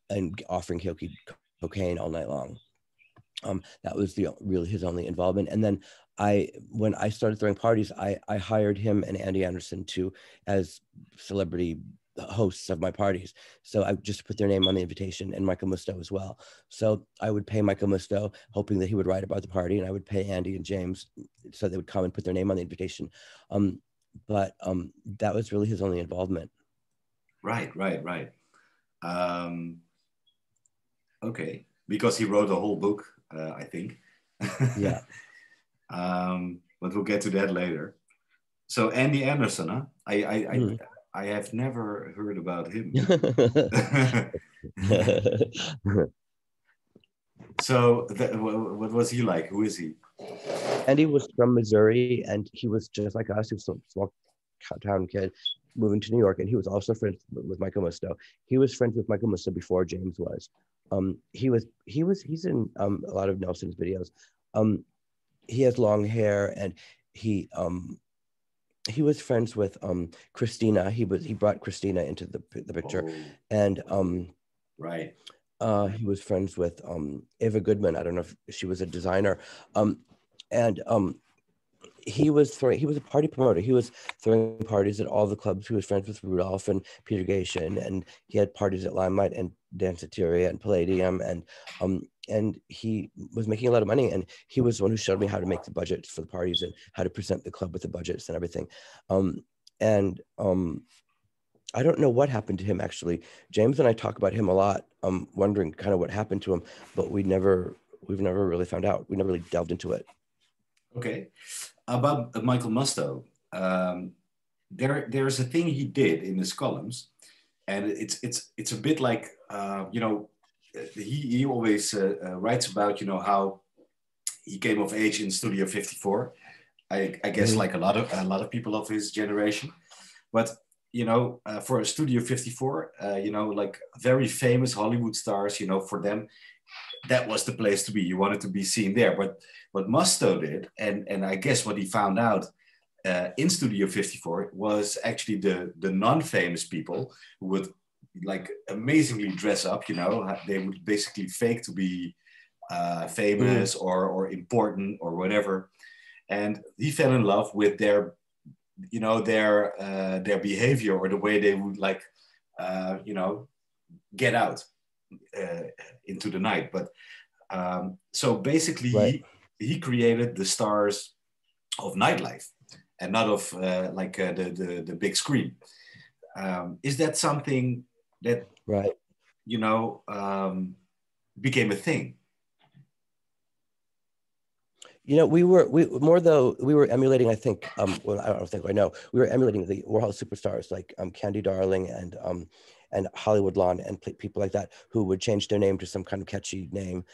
and offering Keoki cocaine all night long. That was really his only involvement. And then when I started throwing parties, I hired him and Andy Anderson as celebrity hosts of my parties. So I just put their name on the invitation, and Michael Musto as well. So I would pay Michael Musto, hoping that he would write about the party, and I would pay Andy and James so they would come and put their name on the invitation. But that was really his only involvement. Right. Okay, because he wrote a whole book, I think. Yeah. But we'll get to that later. So Andy Anderson, huh? I have never heard about him. So what was he like? Who is he? Andy was from Missouri, and he was just like us. He was a small town kid moving to New York, and he was also friends with Michael Musto. He was friends with Michael Musto before James was. He's in a lot of Nelson's videos. He has long hair, and he was friends with Christina. He brought Christina into the picture. Oh. And right. He was friends with Ava Goodman. I don't know if she was a designer. He was a party promoter. He was throwing parties at all the clubs. He was friends with Rudolph and Peter Gatien, and he had parties at Limelight and Danceteria and Palladium, and he was making a lot of money. And he was the one who showed me how to make the budgets for the parties and how to present the club with the budgets and everything. I don't know what happened to him, actually. James and I talk about him a lot, wondering kind of what happened to him, but we've never really found out. We never really delved into it. Okay. About Michael Musto, there's a thing he did in his columns, and it's a bit like he always writes about how he came of age in Studio 54. I guess like a lot of people of his generation, but for a Studio 54, like very famous Hollywood stars, for them that was the place to be. You wanted to be seen there. But what Musto did, and I guess what he found out in Studio 54 was actually the non-famous people who would like amazingly dress up. They would basically fake to be famous or important or whatever. And he fell in love with their behavior or the way they would like, get out into the night. But so basically, right. he created the stars of nightlife and not of the big screen. Is that something that right. became a thing? We were emulating, I think, well, I don't think I know, we were emulating the Warhol superstars like Candy Darling and Hollywood Lawn and people like that who would change their name to some kind of catchy name,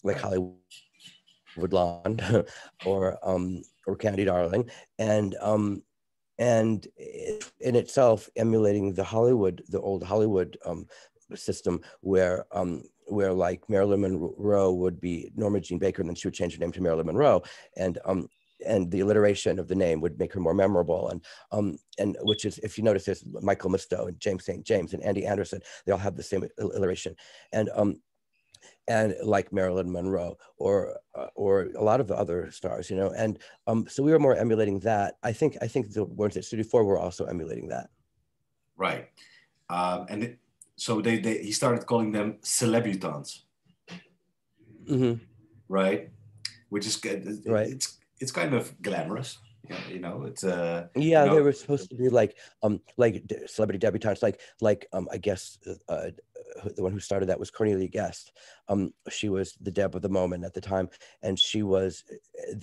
like Hollywood Lawn or Candy Darling, and in itself emulating the old Hollywood system where like Marilyn Monroe would be Norma Jean Baker, and then she would change her name to Marilyn Monroe, and the alliteration of the name would make her more memorable, and which is, if you notice, there's Michael Musto and James St. James and Andy Anderson, they all have the same alliteration, and like Marilyn Monroe or a lot of the other stars, and so we were more emulating that. I think the ones at Studio 4 were also emulating that. Right, so he started calling them celebutants, right? Which is good. Right. It's kind of glamorous, It's they were supposed to be like celebrity debutantes, like I guess the one who started that was Cornelia Guest. She was the Deb of the moment at the time, and she was,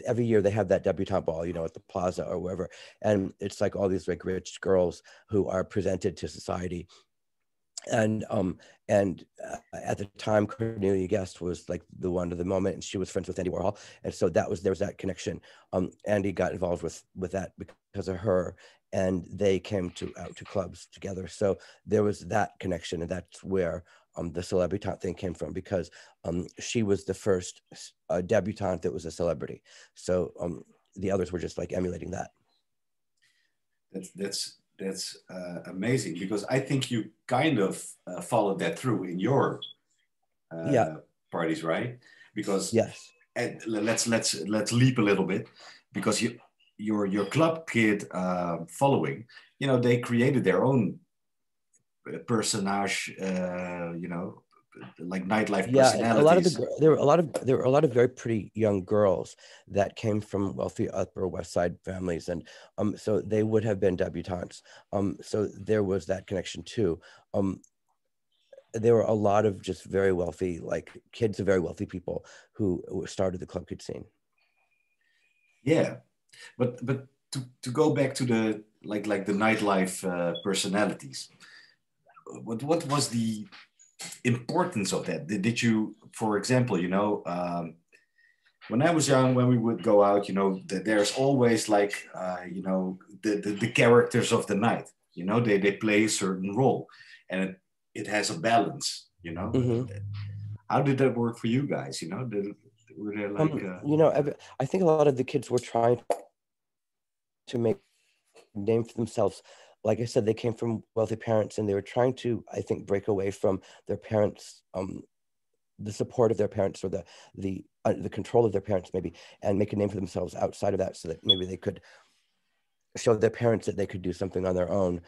every year they have that debutante ball, at the Plaza or wherever, and it's like all these like rich girls who are presented to society. And at the time, Cornelia Guest was like the one of the moment, and she was friends with Andy Warhol, and so there was that connection. Andy got involved with that because of her, and they came out to clubs together. So there was that connection, and that's where the celebutante thing came from, because she was the first debutante that was a celebrity. So the others were just like emulating that. That's amazing, because I think you kind of followed that through in your parties, right? Because yes, and let's leap a little bit, because your club kid following, they created their own personage, like nightlife personalities. There were a lot of very pretty young girls that came from wealthy Upper West Side families, and so they would have been debutantes. So there was that connection too. There were a lot of just very wealthy, like kids of very wealthy people who started the club kid scene. Yeah, but to go back to the like the nightlife personalities, what was the importance of that? Did you, for example, when I was young, when we would go out, there's always like, the characters of the night, they play a certain role, and it has a balance, How did that work for you guys? Were there like, I think a lot of the kids were trying to make a name for themselves. Like I said, they came from wealthy parents, and they were trying to, I think, break away from their parents, the support of their parents, or the control of their parents, maybe, and make a name for themselves outside of that, so that maybe they could show their parents that they could do something on their own.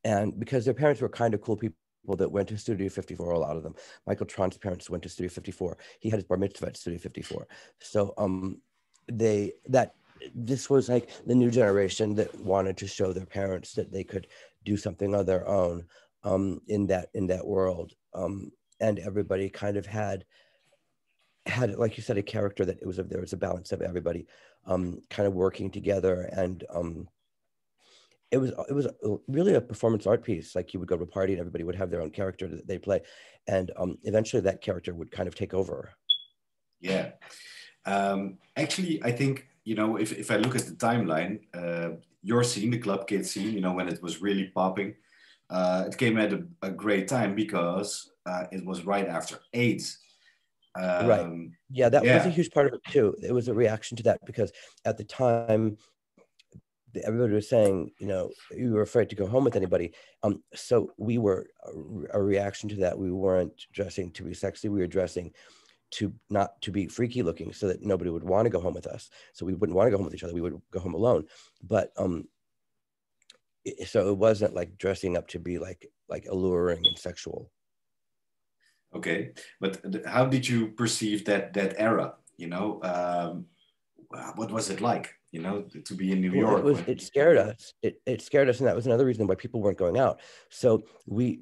And because their parents were kind of cool people that went to Studio 54, a lot of them. Michael Tron's parents went to Studio 54. He had his bar mitzvah at Studio 54. So this was like the new generation that wanted to show their parents that they could do something on their own in that world. And everybody kind of had, like you said, a character that there was a balance of everybody kind of working together, and it was really a performance art piece. Like you would go to a party and everybody would have their own character that they play, and eventually that character would kind of take over. Yeah. Actually, I think, you know, if I look at the timeline, your scene, the Club Kid scene, you know, when it was really popping, it came at a great time because it was right after AIDS. Right. Yeah, that was a Yeah. huge part of it too. It was a reaction to that because at the time, everybody was saying, you know, you were afraid to go home with anybody. So we were a reaction to that. We weren't dressing to be sexy. We were dressing to not to be freaky looking, so that nobody would want to go home with us. So we wouldn't want to go home with each other. We would go home alone. But so it wasn't like dressing up to be like alluring and sexual. Okay, but how did you perceive that era? You know, what was it like? You know, to be in New York? It scared us. It scared us, and that was another reason why people weren't going out. So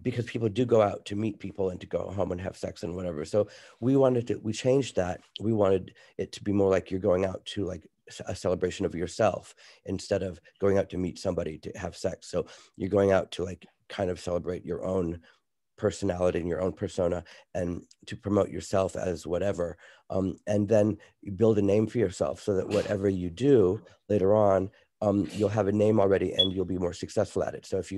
because people do go out to meet people and to go home and have sex and whatever. So we changed that. We wanted it to be more like you're going out to like a celebration of yourself instead of going out to meet somebody to have sex. So you're going out to like kind of celebrate your own personality and your own persona and to promote yourself as whatever. And then you build a name for yourself so that whatever you do later on, you'll have a name already and you'll be more successful at it. So if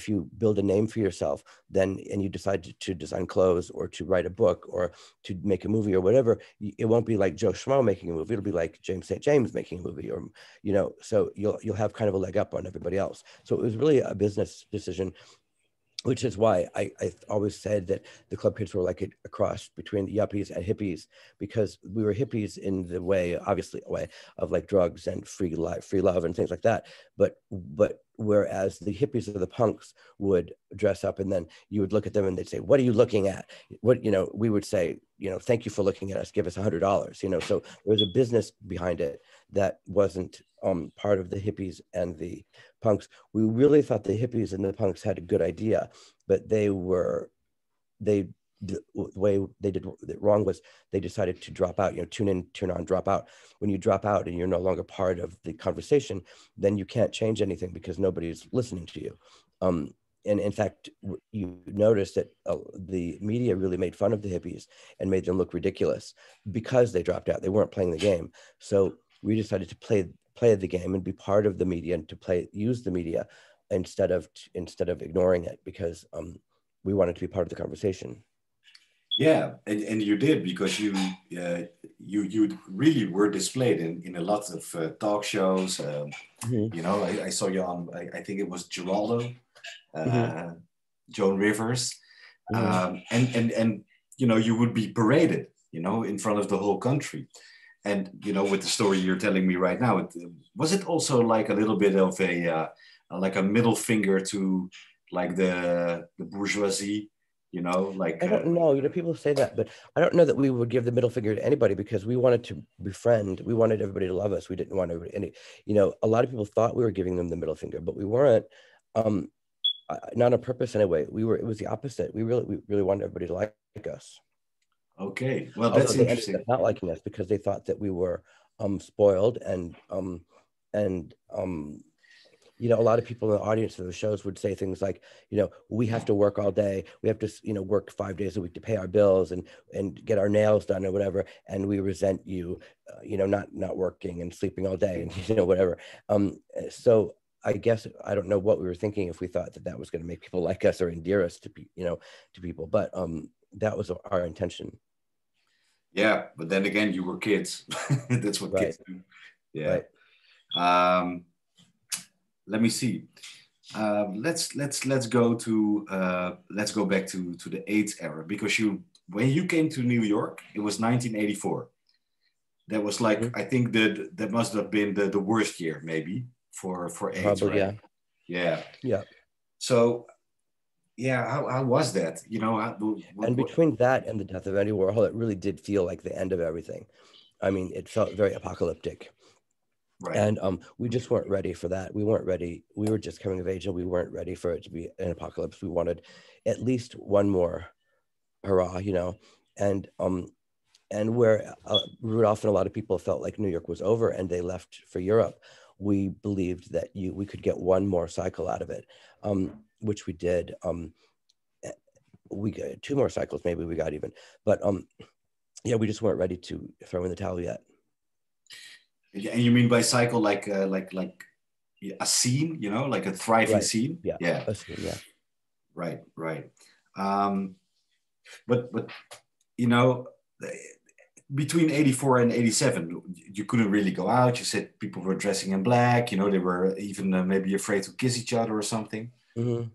you build a name for yourself, then and you decide to design clothes or to write a book or to make a movie or whatever, it won't be like Joe Schmo making a movie. It'll be like James St. James making a movie, or you know. So you'll have kind of a leg up on everybody else. So it was really a business decision, which is why I always said that the Club Kids were like a cross between the yuppies and hippies, because we were hippies in the way, obviously, a way of like drugs and free love and things like that. But whereas the hippies or the punks would dress up, and then you would look at them and they'd say, "What are you looking at?" What, you know, we would say, you know, "Thank you for looking at us. Give us $100." You know, so there was a business behind it that wasn't part of the hippies and the punks. We really thought the hippies and the punks had a good idea, but the way they did it wrong was they decided to drop out, you know, tune in, turn on, drop out. When you drop out and you're no longer part of the conversation, then you can't change anything because nobody's listening to you. And in fact, you notice that the media really made fun of the hippies and made them look ridiculous because they dropped out. They weren't playing the game. So we decided to play the game and be part of the media and to use the media instead of ignoring it, because we wanted to be part of the conversation. Yeah, and you did, because you really were displayed in a lot of talk shows. You know, I saw you on, I think it was Geraldo, Joan Rivers, and you know, you would be paraded, you know, in front of the whole country. And, you know, with the story you're telling me right now, was it also like a little bit of like a middle finger to like the bourgeoisie, you know, like... I don't know, you know, people say that, but I don't know that we would give the middle finger to anybody, because we wanted to befriend. We wanted everybody to love us. We didn't want everybody, you know, a lot of people thought we were giving them the middle finger, but we weren't, not on purpose anyway. It was the opposite. We really wanted everybody to like us. Okay, well, that's they interesting. ended up not liking us because they thought that we were spoiled and you know, a lot of people in the audience of the shows would say things like, you know, we have to work all day. We have to, you know, work 5 days a week to pay our bills and get our nails done or whatever. And we resent you, you know, not working and sleeping all day and, you know, whatever. So I guess I don't know what we were thinking if we thought that was going to make people like us or endear us to people. But that was our intention. Yeah, but then again, you were kids. That's what kids do. Yeah. Right. Let me see. Let's go back to the AIDS era, because when you came to New York, it was 1984. That was like, I think that must have been the worst year maybe for AIDS. Probably, right? Yeah. So yeah, how was that? You know, and between that and the death of Andy Warhol, it really did feel like the end of everything. I mean, it felt very apocalyptic. Right. And we just weren't ready for that. We weren't ready. We were just coming of age, and we weren't ready for it to be an apocalypse. We wanted at least one more hurrah, you know. And where Rudolph and a lot of people felt like New York was over and they left for Europe. we believed that we could get one more cycle out of it, which we did. We got 2 more cycles, maybe we got even, but yeah, we just weren't ready to throw in the towel yet. And you mean by cycle like a scene, you know, like a thriving Right. scene? Yeah. Yeah. A scene, yeah. Right. Right. But you know, between 84 and 87, you couldn't really go out. You said people were dressing in black. You know, they were even maybe afraid to kiss each other or something. Mm-hmm.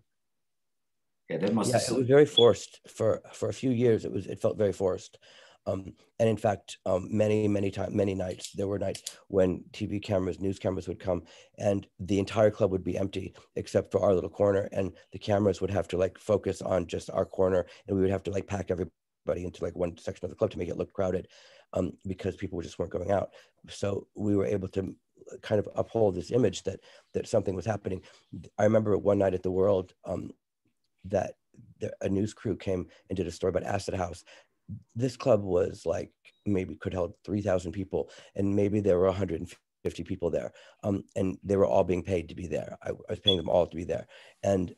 Yeah, that must. Yeah, it was very forced for a few years. It felt very forced, and in fact, many nights there were nights when TV cameras, news cameras would come, and the entire club would be empty except for our little corner, and the cameras would have to like focus on just our corner, and we would have to like pack everybody into like one section of the club to make it look crowded, because people just weren't going out. So we were able to kind of uphold this image that something was happening. I remember one night at the World. That a news crew came and did a story about Acid House. This club was like maybe could hold 3,000 people, and maybe there were 150 people there, and they were all being paid to be there. I was paying them all to be there, and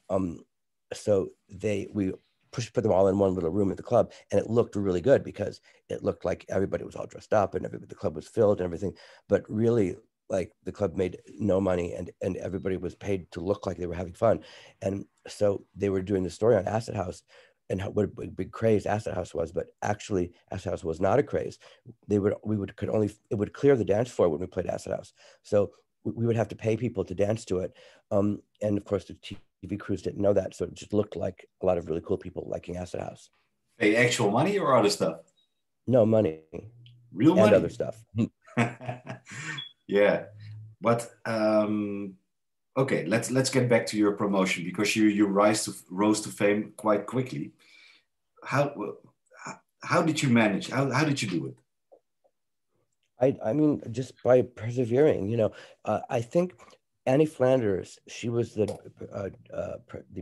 so we put them all in one little room at the club, and it looked really good because it looked like everybody was all dressed up and the club was filled and everything, but really, like, the club made no money, and everybody was paid to look like they were having fun. And so they were doing the story on Acid House and what a big craze Acid House was, but actually Acid House was not a craze. It would clear the dance floor when we played Acid House. So we would have to pay people to dance to it. And of course the TV crews didn't know that. So it just looked like a lot of really cool people liking Acid House. Pay actual money or other stuff? No, money. Real money? And other stuff. Yeah, but okay, let's get back to your promotion, because you rose to fame quite quickly. How did you manage? How did you do it? I mean, just by persevering. You know, I think Annie Flanders, she was the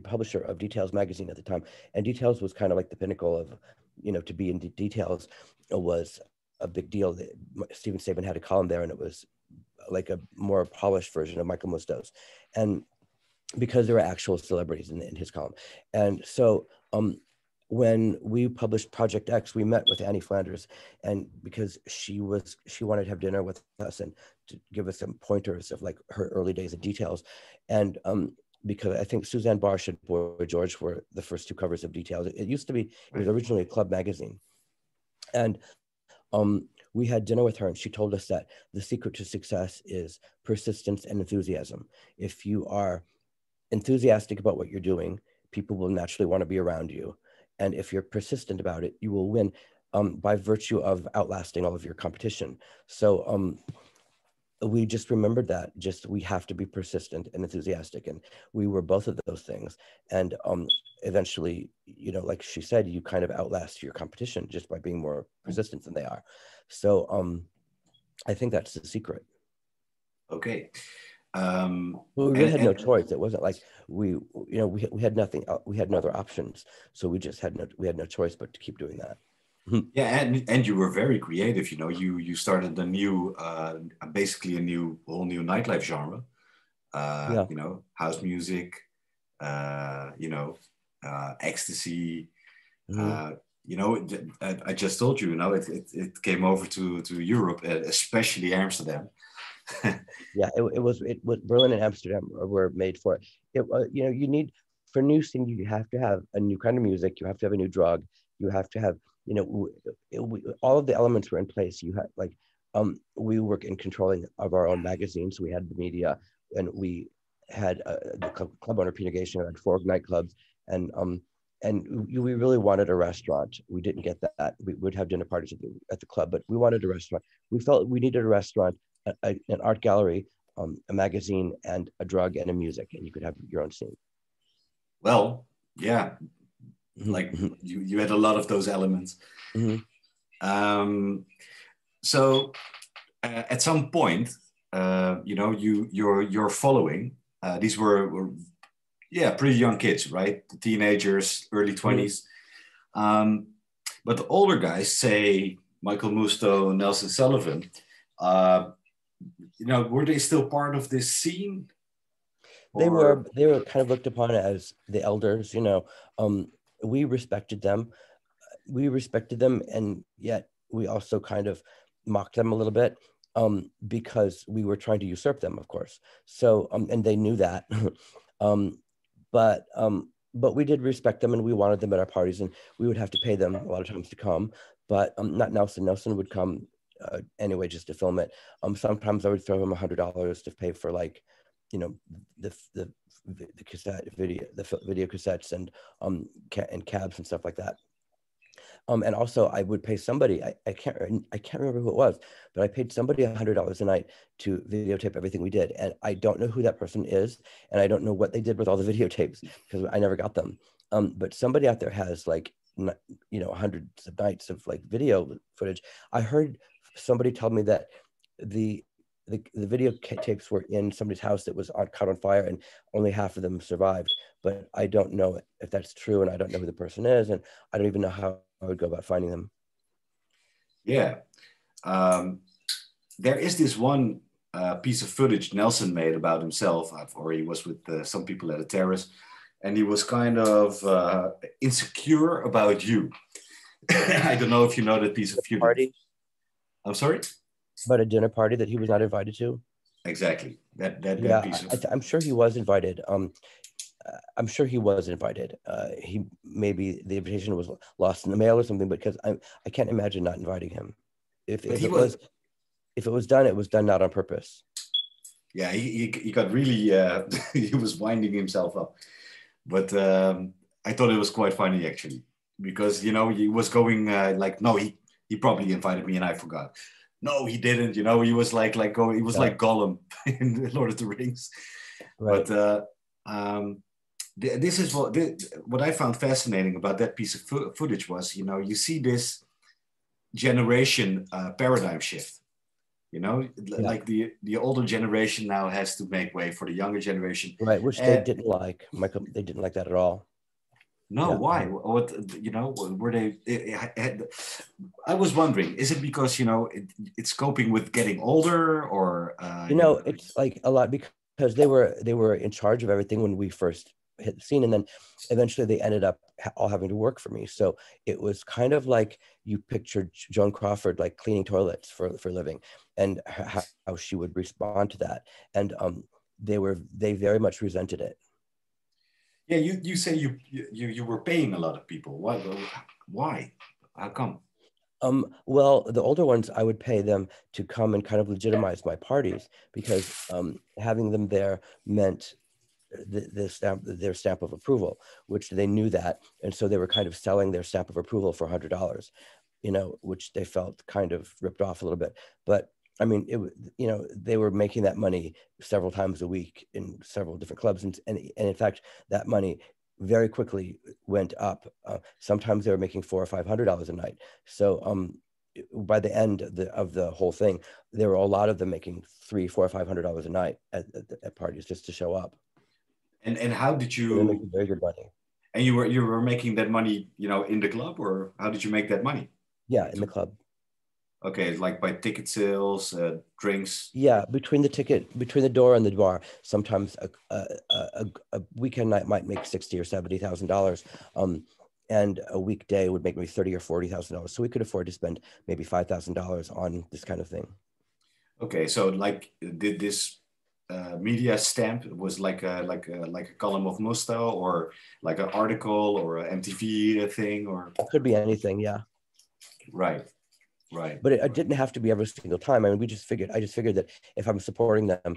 publisher of Details magazine at the time, and Details was kind of like the pinnacle of, you know, to be in Details was a big deal. Steven Saban had a column there, and it was like a more polished version of Michael Musto's, and because there were actual celebrities in his column. And so when we published Project X, we met with Annie Flanders, and because she wanted to have dinner with us and to give us some pointers of like her early days of Details. And because I think Suzanne Barsh and Boy George were the first 2 covers of Details. It was originally a club magazine. And we had dinner with her, and she told us that the secret to success is persistence and enthusiasm. If you are enthusiastic about what you're doing, people will naturally want to be around you. And if you're persistent about it, you will win by virtue of outlasting all of your competition. So we just remembered that we have to be persistent and enthusiastic. And we were both of those things. And eventually, you know, like she said, you kind of outlast your competition just by being more persistent than they are. So I think that's the secret. Okay. Well, we really had no choice. It wasn't like we had nothing. We had no other options. So we had no choice but to keep doing that. Yeah, and you were very creative. You know, you started a new, basically whole new nightlife genre. Yeah. You know, house music. You know, ecstasy. You know, I just told you. You know, it came over to Europe, especially Amsterdam. Yeah, it was Berlin and Amsterdam were made for it. You know, you need, for new scene, you have to have a new kind of music. You have to have a new drug. You have to have, you know, all of the elements were in place. You had like, we work in controlling of our own magazines. We had the media, and we had the club owner Peter Gation had 4 nightclubs, and we really wanted a restaurant. We didn't get that. We would have dinner parties at the club, but we wanted a restaurant. We felt we needed a restaurant, an art gallery, a magazine, and a drug and a music, and you could have your own scene. Well, yeah, like you had a lot of those elements. So at some point, you know, your following, these were pretty young kids, right? The teenagers, early 20s. But the older guys, say Michael Musto, Nelson Sullivan, were they still part of this scene? They were kind of looked upon as the elders, we respected them. And yet we also kind of mocked them a little bit, because we were trying to usurp them, of course. So, and they knew that. But we did respect them, and we wanted them at our parties, and we would have to pay them a lot of times to come, but not Nelson. Nelson would come anyway, just to film it. Sometimes I would throw him $100 to pay for, like, the cassette video, the video cassettes, and cabs and stuff like that. And also I would pay somebody, I can't remember who it was, but I paid somebody $100 a night to videotape everything we did. And I don't know who that person is. And I don't know what they did with all the videotapes, because I never got them. But somebody out there has, like, hundreds of nights of, like, video footage. I heard somebody tell me that the video tapes were in somebody's house that was caught on fire, and only half of them survived. But I don't know if that's true, and I don't know who the person is, and I don't even know how I would go about finding them. Yeah. There is this one piece of footage Nelson made about himself, or he was with some people at a terrace, and he was kind of insecure about you. I don't know if you know that piece of footage. Party? I'm sorry? About a dinner party that he was not invited to? Exactly. That piece of... I'm sure he was invited. I'm sure he was invited. He maybe the invitation was lost in the mail or something, because I can't imagine not inviting him. If it was done, it was done not on purpose. Yeah, he got really he was winding himself up, but I thought it was quite funny, actually, because he was going like, no, he probably invited me and I forgot. No, he didn't. He was like going. He was like Gollum in Lord of the Rings. Right. But this is what I found fascinating about that piece of footage was, you see this generation paradigm shift. Like the older generation now has to make way for the younger generation. Right, which they didn't like. Michael, they didn't like that at all. No, why? What, were they? I was wondering, is it because, it's coping with getting older, or? It's like a lot because they were in charge of everything when we first hit the scene, and then eventually they ended up all having to work for me. So it was kind of like you pictured Joan Crawford, like, cleaning toilets for a living, and how she would respond to that. And they very much resented it. Yeah, you say you were paying a lot of people. Why? How come? Well, the older ones, I would pay them to come and kind of legitimize my parties, because having them there meant their stamp of approval, which they knew that, and so they were kind of selling their stamp of approval for $100, which they felt kind of ripped off a little bit. But I mean, they were making that money several times a week in several different clubs, and in fact, that money very quickly went up. Sometimes they were making $400 or $500 a night. So by the end of the whole thing, there were a lot of them making $300, $400, $500 a night at parties just to show up. And how did you? They were making very good money. And you were making that money, in the club, or how did you make that money? Yeah, in the club. Okay, like by ticket sales, drinks. Yeah, between the door and the bar. Sometimes a weekend night might make $60,000 or $70,000, and a weekday would make maybe $30,000 or $40,000. So we could afford to spend maybe $5,000 on this kind of thing. Okay, so like, did this media stamp was like a column of Musto, or like an article, or an MTV thing, or? It could be anything, yeah. Right. Right. But it didn't have to be every single time. I mean, I just figured that if I'm supporting them,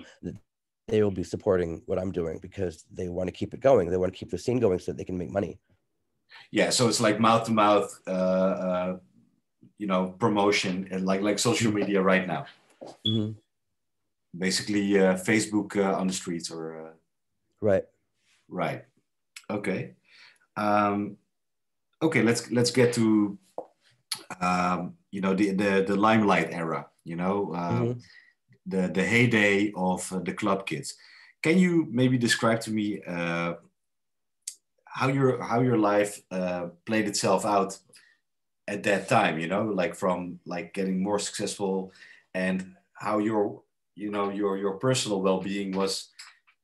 they will be supporting what I'm doing, because they want to keep it going. They want to keep the scene going so that they can make money. Yeah. So it's like mouth to mouth, promotion, and like social media right now. Mm-hmm. Basically, Facebook on the streets, or. Right. Right. Okay. Okay. Let's get to. The limelight era, mm-hmm. the heyday of the club kids. Can you maybe describe to me how your life played itself out at that time? Like from like getting more successful, and how your your personal well-being was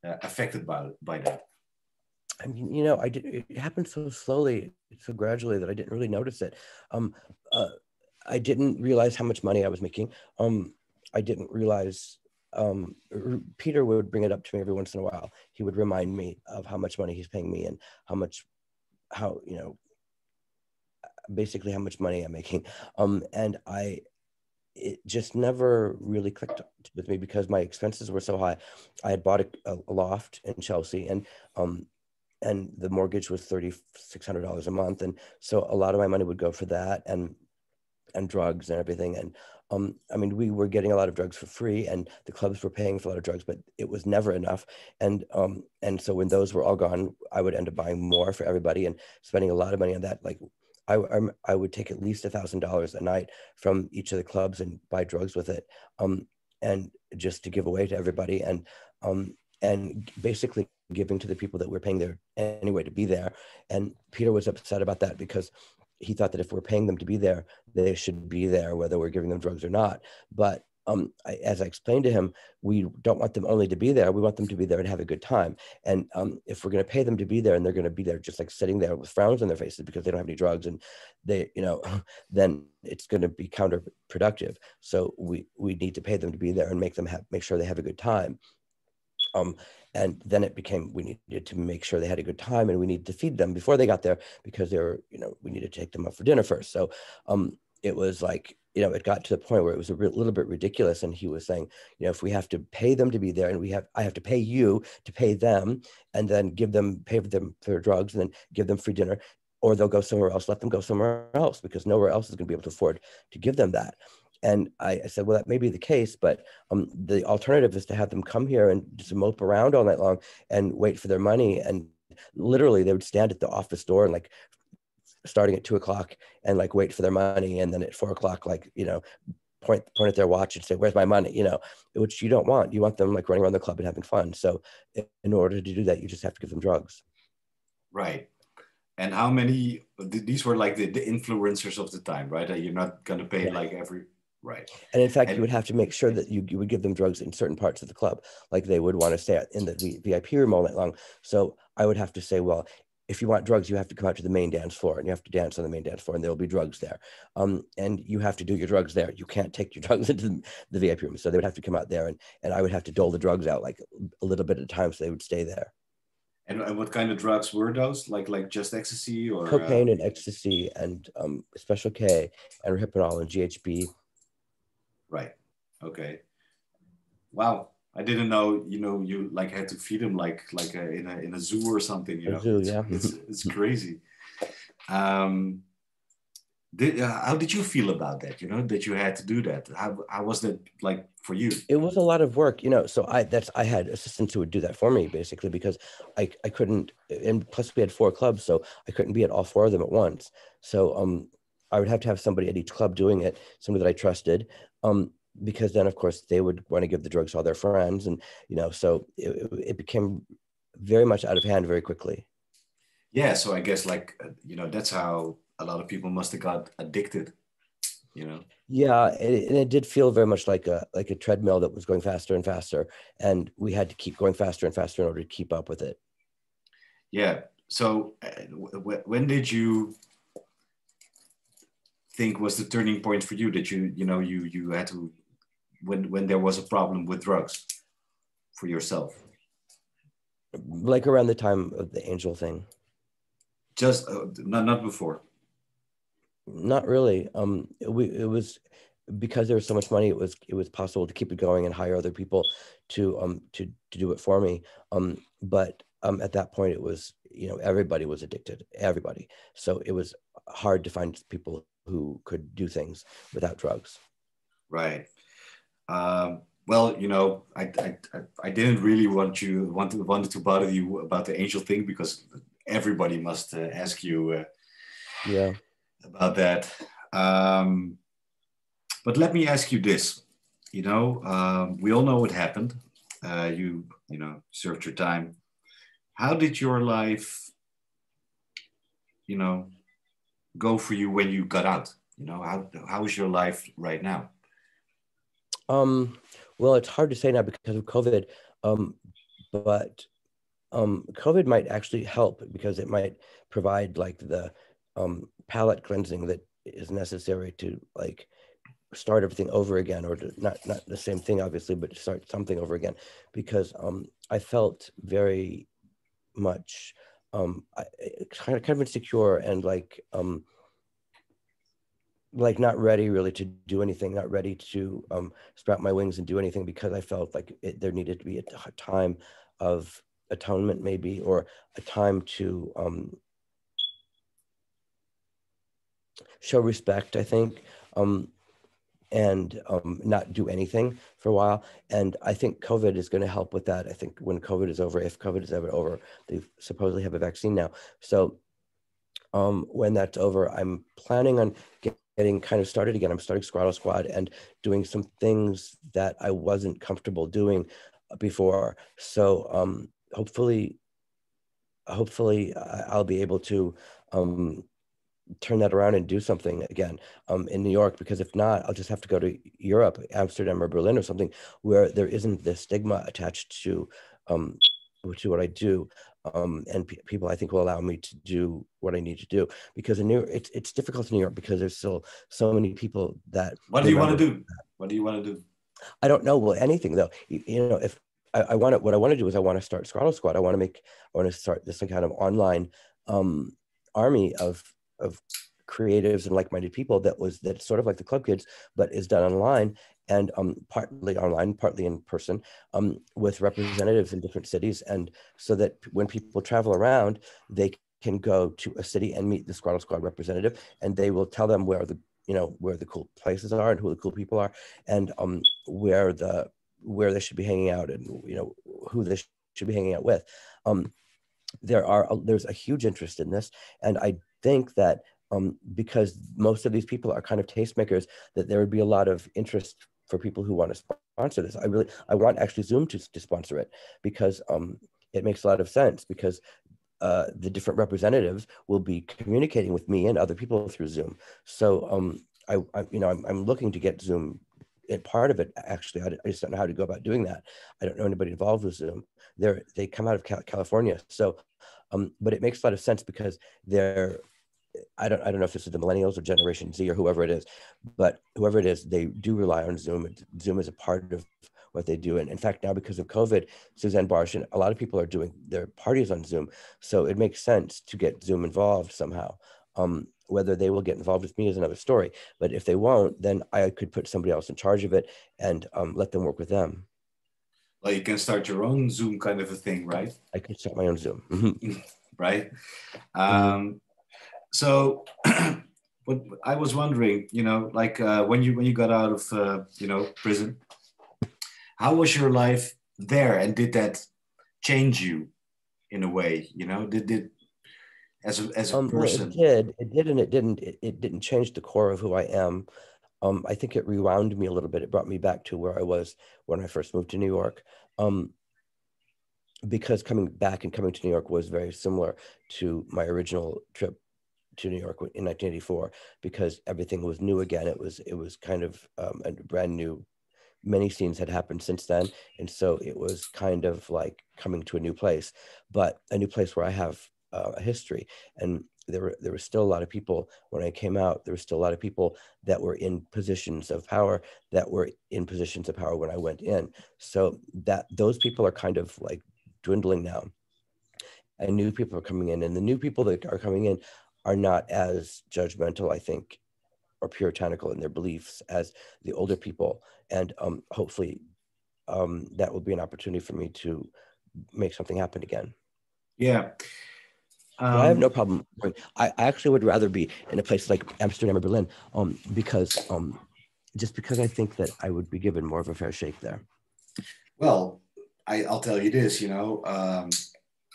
affected by that? I mean, it happened so slowly, so gradually that I didn't really notice it. Um, uh, I didn't realize how much money I was making. I didn't realize, Peter would bring it up to me every once in a while. He would remind me of how much money he's paying me and how, basically how much money I'm making. And it just never really clicked with me because my expenses were so high. I had bought a loft in Chelsea, and the mortgage was $3,600 a month, and so a lot of my money would go for that and drugs and everything. And I mean, we were getting a lot of drugs for free, and the clubs were paying for a lot of drugs, but it was never enough. And so when those were all gone, I would end up buying more for everybody and spending a lot of money on that. Like I would take at least $1,000 a night from each of the clubs and buy drugs with it, and just to give away to everybody, and basically giving to the people that were paying there anyway to be there. And Peter was upset about that because he thought that if we're paying them to be there, they should be there, whether we're giving them drugs or not. But as I explained to him, we don't want them only to be there. We want them to be there and have a good time. And if we're going to pay them to be there, and they're going to be there just like sitting there with frowns on their faces because they don't have any drugs, and they, then it's going to be counterproductive. So we need to pay them to be there and make sure they have a good time. And then it became, we needed to make sure they had a good time, and we needed to feed them before they got there because they were, we needed to take them out for dinner first. So it was like, it got to the point where it was a little bit ridiculous. And he was saying, if we have to pay them to be there, and I have to pay you to pay them, and then pay for them for drugs, and then give them free dinner, or they'll go somewhere else, let them go somewhere else, because nowhere else is going to be able to afford to give them that. And I said, well, that may be the case, but the alternative is to have them come here and just mope around all night long and wait for their money. And literally they would stand at the office door and starting at 2:00 and wait for their money. And then at 4:00, point at their watch and say, where's my money? Which you don't want. You want them running around the club and having fun. So in order to do that, you just have to give them drugs. Right. And how many, these were the influencers of the time, right? You're not going to pay every... Right. And in fact, you would have to make sure that you would give them drugs in certain parts of the club. Like they would want to stay in the VIP room all night long. So I would have to say, well, if you want drugs, you have to come out to the main dance floor, and you have to dance on the main dance floor, and there will be drugs there. And you have to do your drugs there. You can't take your drugs into the VIP room. So they would have to come out there, and I would have to dole the drugs out a little bit at a time, so they would stay there. And what kind of drugs were those? Like just ecstasy or... Cocaine and ecstasy and Special K and Rohypnol and GHB. Right. Okay. Wow. I didn't know, you had to feed them in a zoo or something, A zoo, yeah. It's crazy. How did you feel about that? That you had to do that. How was that for you? It was a lot of work, so I had assistants who would do that for me basically, because I couldn't, and plus we had 4 clubs, so I couldn't be at all 4 of them at once. So I would have to have somebody at each club doing it, somebody that I trusted. Because then, of course, they would want to give the drugs to all their friends. And, so it became very much out of hand very quickly. Yeah. So I guess that's how a lot of people must have got addicted, Yeah. And it did feel very much like a treadmill that was going faster and faster. And we had to keep going faster and faster in order to keep up with it. Yeah. So when did you think was the turning point for you that you had to, when there was a problem with drugs for yourself? Around the time of the Angel thing. Just not before? Not really. It was because there was so much money. It was possible to keep it going and hire other people to do it for me. But at that point, it was everybody was addicted. Everybody. So it was hard to find people who could do things without drugs. Right. Well, I didn't really wanted to bother you about the Angel thing, because everybody must ask you about that. But let me ask you this. We all know what happened. You served your time. How did your life, go for you when you got out? How is your life right now? Well, it's hard to say now because of COVID, but COVID might actually help because it might provide like the palate cleansing that is necessary to like start everything over again, or to not the same thing obviously, but to start something over again, because I felt very much kind of insecure and like not ready really to do anything, not ready to sprout my wings and do anything, because I felt like there needed to be a time of atonement maybe, or a time to show respect, I think, and not do anything for a while. And I think COVID is going to help with that. I think when COVID is over, if COVID is ever over, they supposedly have a vaccine now. So when that's over, I'm planning on getting kind of started again. I'm starting Squaddle Squad and doing some things that I wasn't comfortable doing before. So hopefully I'll be able to turn that around and do something again in New York, because if not, I'll just have to go to Europe, Amsterdam or Berlin or something, where there isn't this stigma attached to what I do. And people, I think, will allow me to do what I need to do, because in New York, it's difficult in New York because there's still so many people that. What do you want to do? What do you want to do? I don't know. Well, anything though. You know, if I want to, what I want to do is I want to start Squaddle Squad. I want to start this kind of online army of creatives and like-minded people that's sort of like the Club Kids, but is done online, and partly online, partly in person, with representatives in different cities. And so that when people travel around, they can go to a city and meet the Squaddle Squad representative, and they will tell them where the cool places are and who the cool people are, and where they should be hanging out, and who they should be hanging out with. There's a huge interest in this, and I think that because most of these people are kind of tastemakers, that there would be a lot of interest for people who want to sponsor this. I want actually Zoom to sponsor it, because it makes a lot of sense, because the different representatives will be communicating with me and other people through Zoom. So I'm looking to get Zoom. Part of it, actually, I just don't know how to go about doing that. I don't know anybody involved with Zoom. They come out of California, so but it makes a lot of sense, because I don't know if this is the millennials or Generation Z or whoever it is, but whoever it is, they do rely on Zoom. Zoom is a part of what they do. And in fact, now because of COVID, Suzanne Barsh and a lot of people are doing their parties on Zoom. So it makes sense to get Zoom involved somehow. Whether they will get involved with me is another story. But if they won't, then I could put somebody else in charge of it and let them work with them. Well, you can start your own Zoom kind of a thing, right? I could start my own Zoom. Right. So what I was wondering, when you got out of, prison, how was your life there? And did that change you in a way, did as a person? Well, it did and it didn't. It didn't change the core of who I am. I think it rewound me a little bit. It brought me back to where I was when I first moved to New York. Because coming to New York was very similar to my original trip to New York in 1984, because everything was new again. It was kind of a brand new. Many scenes had happened since then, and so it was kind of like coming to a new place, but a new place where I have a history. And there were still a lot of people when I came out. There were still a lot of people that were in positions of power when I went in. So that those people are kind of like dwindling now, and new people are coming in, and the new people that are coming in are not as judgmental, I think, or puritanical in their beliefs as the older people. And hopefully that will be an opportunity for me to make something happen again. Yeah. Well, I have no problem. I actually would rather be in a place like Amsterdam or Berlin, because I think that I would be given more of a fair shake there. Well, I'll tell you this,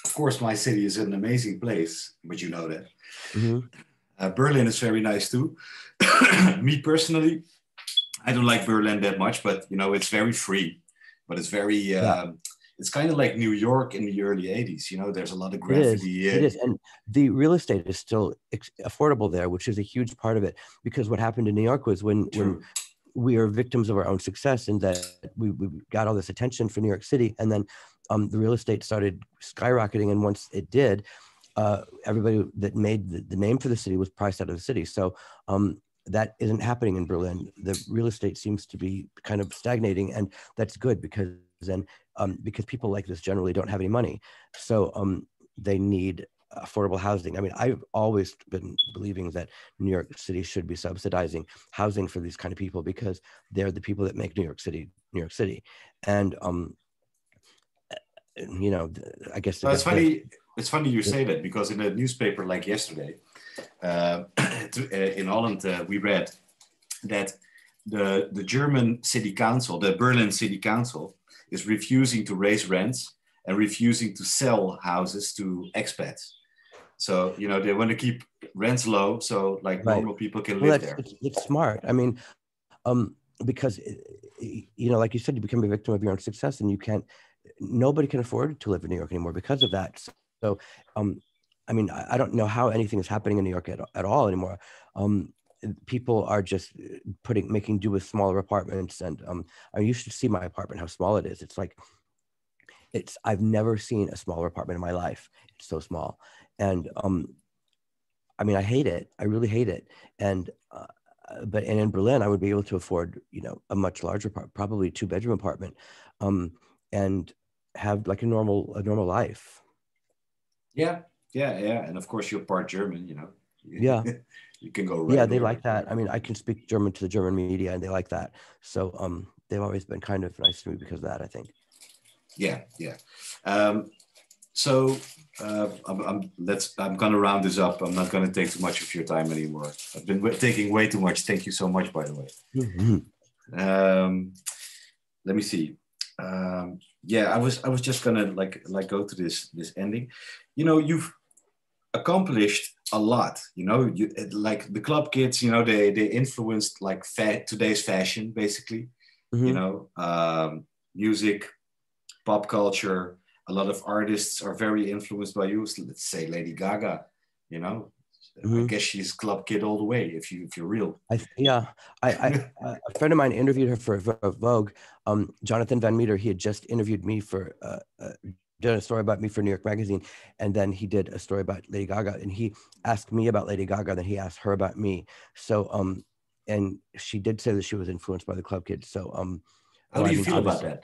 of course, my city is an amazing place, but you know that. Berlin is very nice too. Me personally, I don't like Berlin that much, but it's very free, but it's very, it's kind of like New York in the early 80s. There's a lot of graffiti. It is. And the real estate is still affordable there, which is a huge part of it, because what happened in New York was when we are victims of our own success, in that we got all this attention for New York City, and then the real estate started skyrocketing. And once it did, everybody that made the name for the city was priced out of the city. So that isn't happening in Berlin. The real estate seems to be kind of stagnating, and that's good, because then because people like this generally don't have any money, so they need affordable housing. I mean, I've always been believing that New York City should be subsidizing housing for these kind of people, because they're the people that make New York City, New York City. And you know, I guess it's funny. It's funny you say that, because in a newspaper like yesterday, in Holland, we read that the German city council, the Berlin city council, is refusing to raise rents and refusing to sell houses to expats. So, you know, they want to keep rents low, so like normal people can live there. It's smart. I mean, because, you know, like you said, you become a victim of your own success, and nobody can afford to live in New York anymore because of that. So, I mean, I don't know how anything is happening in New York at all anymore. People are just making do with smaller apartments, and you should see my apartment, how small it is. It's like, I've never seen a smaller apartment in my life. It's so small. And I mean, I hate it. I really hate it. And but in Berlin, I would be able to afford, you know, a much larger probably 2-bedroom apartment, and have like a normal life. Yeah. And of course, you're part German, you know. Yeah. You can go. Yeah, they like that. I mean, I can speak German to the German media, and they like that. So they've always been kind of nice to me because of that, I think. Yeah. So I'm gonna round this up. I'm not gonna take too much of your time anymore. I've been taking way too much. Thank you so much, by the way. Mm-hmm. Let me see. I was just gonna like go to this ending. You know, you've accomplished a lot. You know, like the club kids. You know, they influenced like today's fashion, basically. Mm-hmm. You know, music, pop culture. A lot of artists are very influenced by you. Let's say Lady Gaga, you know, I guess she's club kid all the way, if you're real. A friend of mine interviewed her for Vogue. Jonathan Van Meter, he had just interviewed me for, did a story about me for New York Magazine. And then he did a story about Lady Gaga, and he asked me about Lady Gaga, then he asked her about me. So, and she did say that she was influenced by the club kids. So, how do you feel about that?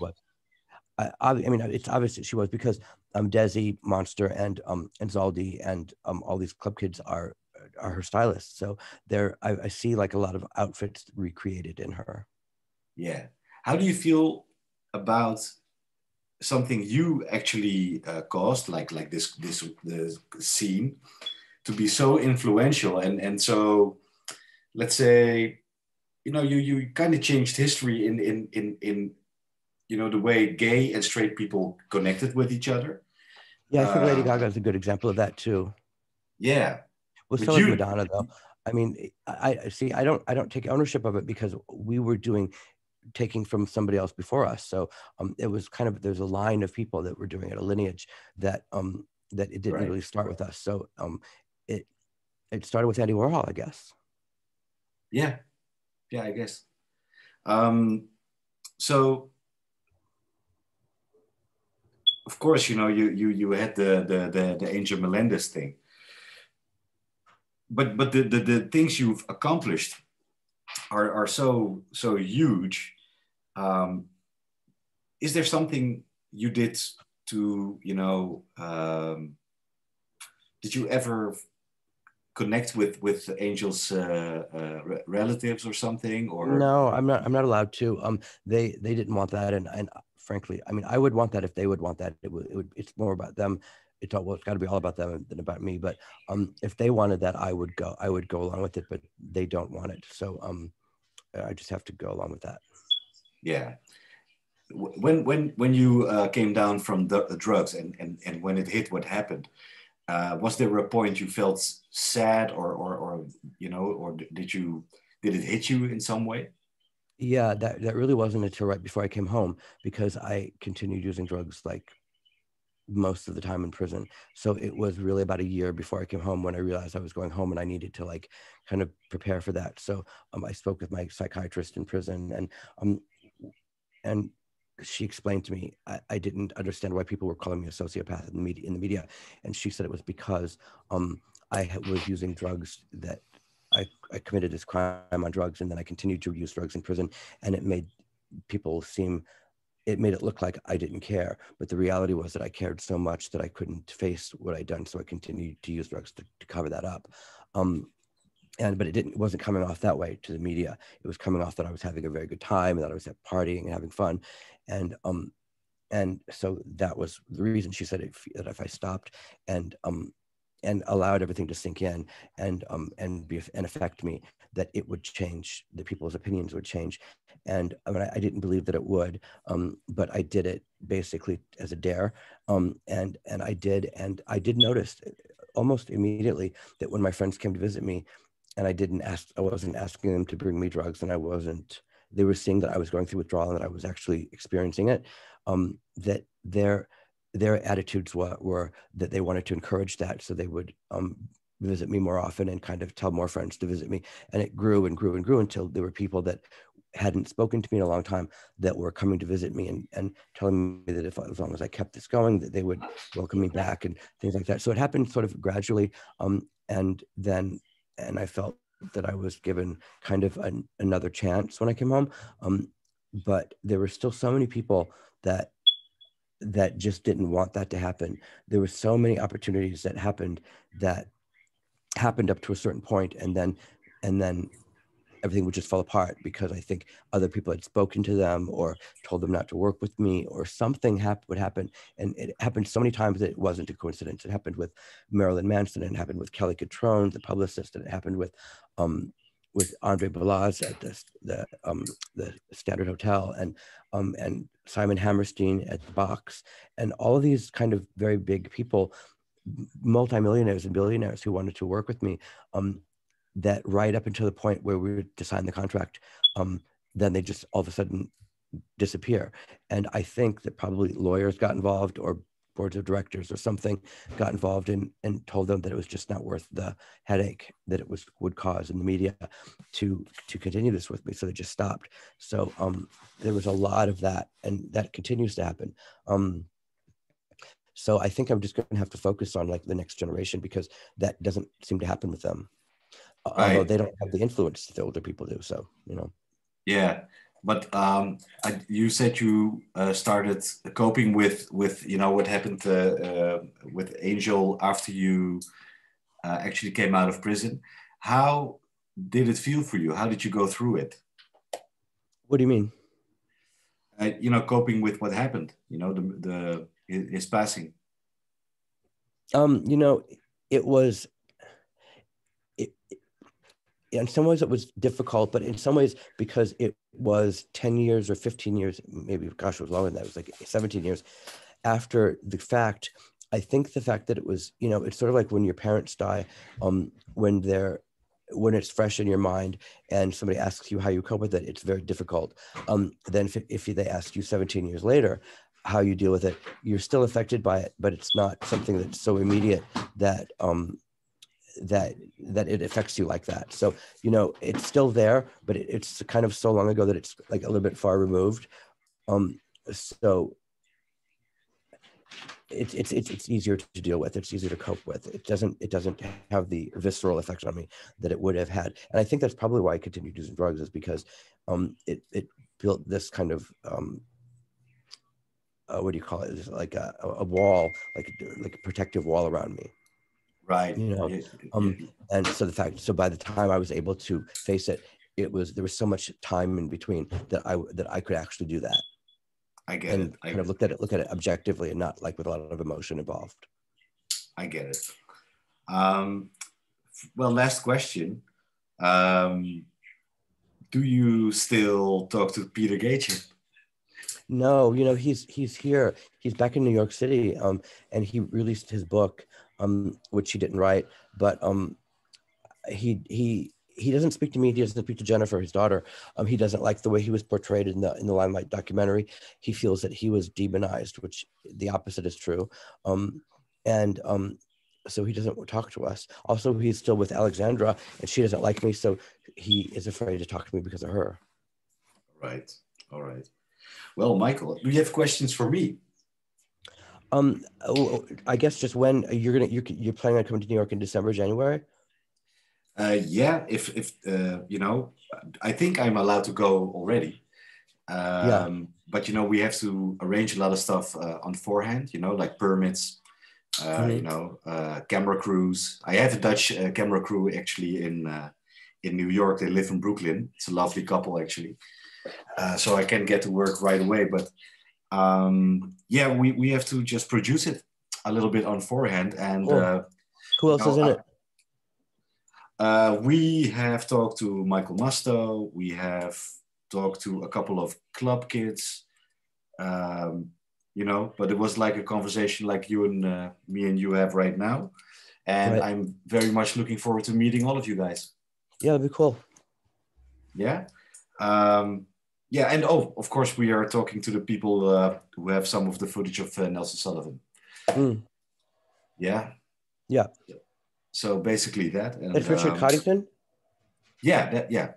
I mean, it's obvious that she was, because Desi, Monster, and Zaldi, and all these club kids are her stylists. So I see like a lot of outfits recreated in her. Yeah. How do you feel about something you actually caused, like this scene, to be so influential and so, let's say, you know, you kind of changed history in you know, the way gay and straight people connected with each other. Yeah, I think Lady Gaga is a good example of that too. Yeah. Well, so is Madonna, though. I mean, I see. I don't take ownership of it, because we were taking from somebody else before us. So it was kind of, there's a line of people that were doing it, a lineage that that it didn't really start with us. So it started with Andy Warhol, I guess. Yeah, I guess. So, of course, you know, you had the Angel Melendez thing, but the things you've accomplished are so huge. Is there something you did to, you know, did you ever connect with Angel's relatives or something? Or no, I'm not allowed to. They didn't want that, and frankly, I mean, I would want that if they would want that. It's more about them. It's got to be all about them than about me. But if they wanted that, I would go along with it. But they don't want it, so I just have to go along with that. Yeah. When you came down from the drugs and when it hit, what happened? Was there a point you felt sad or you know, or did it hit you in some way? Yeah, that really wasn't until right before I came home, because I continued using drugs like most of the time in prison. So it was really about a year before I came home when I realized I was going home and I needed to like kind of prepare for that. So I spoke with my psychiatrist in prison, and she explained to me I didn't understand why people were calling me a sociopath in the media, and she said it was because I was using drugs that I committed this crime on drugs, and then I continued to use drugs in prison, and it made people seem, it made it look like I didn't care, but the reality was that I cared so much that I couldn't face what I'd done, so I continued to use drugs to cover that up. But it wasn't coming off that way to the media. It was coming off that I was having a very good time and that I was partying and having fun, and so that was the reason. She said that if I stopped and allowed everything to sink in and affect me, that it would change, that people's opinions would change. And I mean, I didn't believe that it would, but I did it basically as a dare. And I did notice almost immediately that when my friends came to visit me, and I wasn't asking them to bring me drugs, and they were seeing that I was going through withdrawal and that I was actually experiencing it, that their attitudes were that they wanted to encourage that, so they would visit me more often and kind of tell more friends to visit me. And it grew and grew and grew until there were people that hadn't spoken to me in a long time that were coming to visit me and telling me that if, as long as I kept this going, that they would welcome me back and things like that. So it happened sort of gradually. And I felt that I was given kind of another chance when I came home. But there were still so many people that just didn't want that to happen. There were so many opportunities that happened up to a certain point, and then everything would just fall apart because I think other people had spoken to them or told them not to work with me, or something would happen. And it happened so many times that it wasn't a coincidence. It happened with Marilyn Manson, and it happened with Kelly Catrone, the publicist, and it happened with Andre Balazs at the Standard Hotel, and Simon Hammerstein at the Box, and all of these kind of very big people, multimillionaires and billionaires who wanted to work with me, that right up until the point where we were to sign the contract, then they just all of a sudden disappear. And I think that probably lawyers got involved, or boards of directors or something got involved and told them that it was just not worth the headache that it would cause in the media to continue this with me. So they just stopped. So there was a lot of that, and that continues to happen. So I think I'm just going to have to focus on like the next generation, because that doesn't seem to happen with them. Although they don't have the influence that the older people do. So, Yeah, but you said you started coping with what happened with Angel after you actually came out of prison. How did it feel for you? How did you go through it? What do you mean? Coping with what happened. His passing. It was. In some ways it was difficult, but in some ways, because it was 10 years or 15 years, maybe, gosh, it was longer than that, it was like 17 years after the fact. I think the fact that it was, it's sort of like when your parents die, when it's fresh in your mind and somebody asks you how you cope with it, it's very difficult. Then if they ask you 17 years later how you deal with it, you're still affected by it, but it's not something that's so immediate that that it affects you like that. So, it's still there, but it's kind of so long ago that it's like a little bit far removed. So it's easier to deal with. It's easier to cope with. It doesn't have the visceral effect on me that it would have had. And I think that's probably why I continued using drugs, is because it built this kind of what do you call it? It's like a wall, like a protective wall around me. Right. And so by the time I was able to face it, there was so much time in between that I could actually do that. I get it. Kind of look at it objectively, and not like with a lot of emotion involved. I get it. Well, last question. Do you still talk to Peter Gaetjen? No, he's here. He's back in New York City, and he released his book, which he didn't write, but he he doesn't speak to me. He doesn't speak to Jennifer, his daughter. He doesn't like the way he was portrayed in the Limelight documentary. He feels that he was demonized, which the opposite is true. So he doesn't talk to us. Also, he's still with Alexandra, and she doesn't like me, so he is afraid to talk to me because of her. Right. All right. Well, Michael, do you have questions for me? I guess just when you're planning on coming to New York in December, January? Yeah, if you know, I think I'm allowed to go already. But you know, we have to arrange a lot of stuff on forehand. You know, like permits. You know, camera crews. I have a Dutch camera crew actually in New York. They live in Brooklyn. It's a lovely couple actually. So I can get to work right away. But yeah, we have to just produce it a little bit on forehand. And who else is in it? We have talked to Michael Musto. We have talked to a couple of club kids. You know, but it was like a conversation like you and me and you have right now. And right. I'm very much looking forward to meeting all of you guys. Yeah, that'd be cool. Yeah. Yeah, and oh, of course, we are talking to the people who have some of the footage of Nelson Sullivan. Yeah. Yeah. So basically that. And, that's Richard Coddington? Yeah, yeah.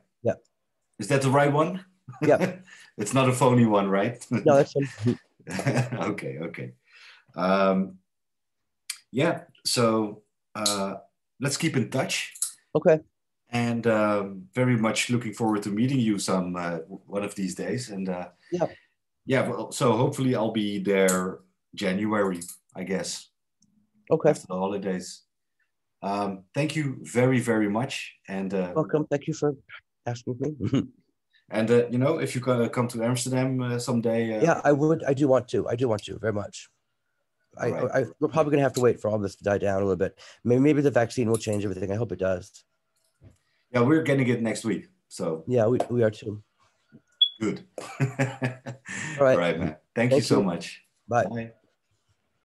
Is that the right one? Yeah. It's not a phony one, right? No, that's him. Okay. Yeah, so let's keep in touch. Okay. And very much looking forward to meeting you some one of these days. And yeah, well, so hopefully I'll be there January, I guess. Okay. After the holidays. Thank you very, very much. And welcome. Thank you for asking me. And you know, if you come to Amsterdam someday. Yeah, I would. I do want to very much. Right. We're probably gonna have to wait for all this to die down a little bit. Maybe the vaccine will change everything. I hope it does. Yeah, we're getting it next week. So yeah, we are too. Good. All right. All right, man. Thank you so much. Bye. Bye.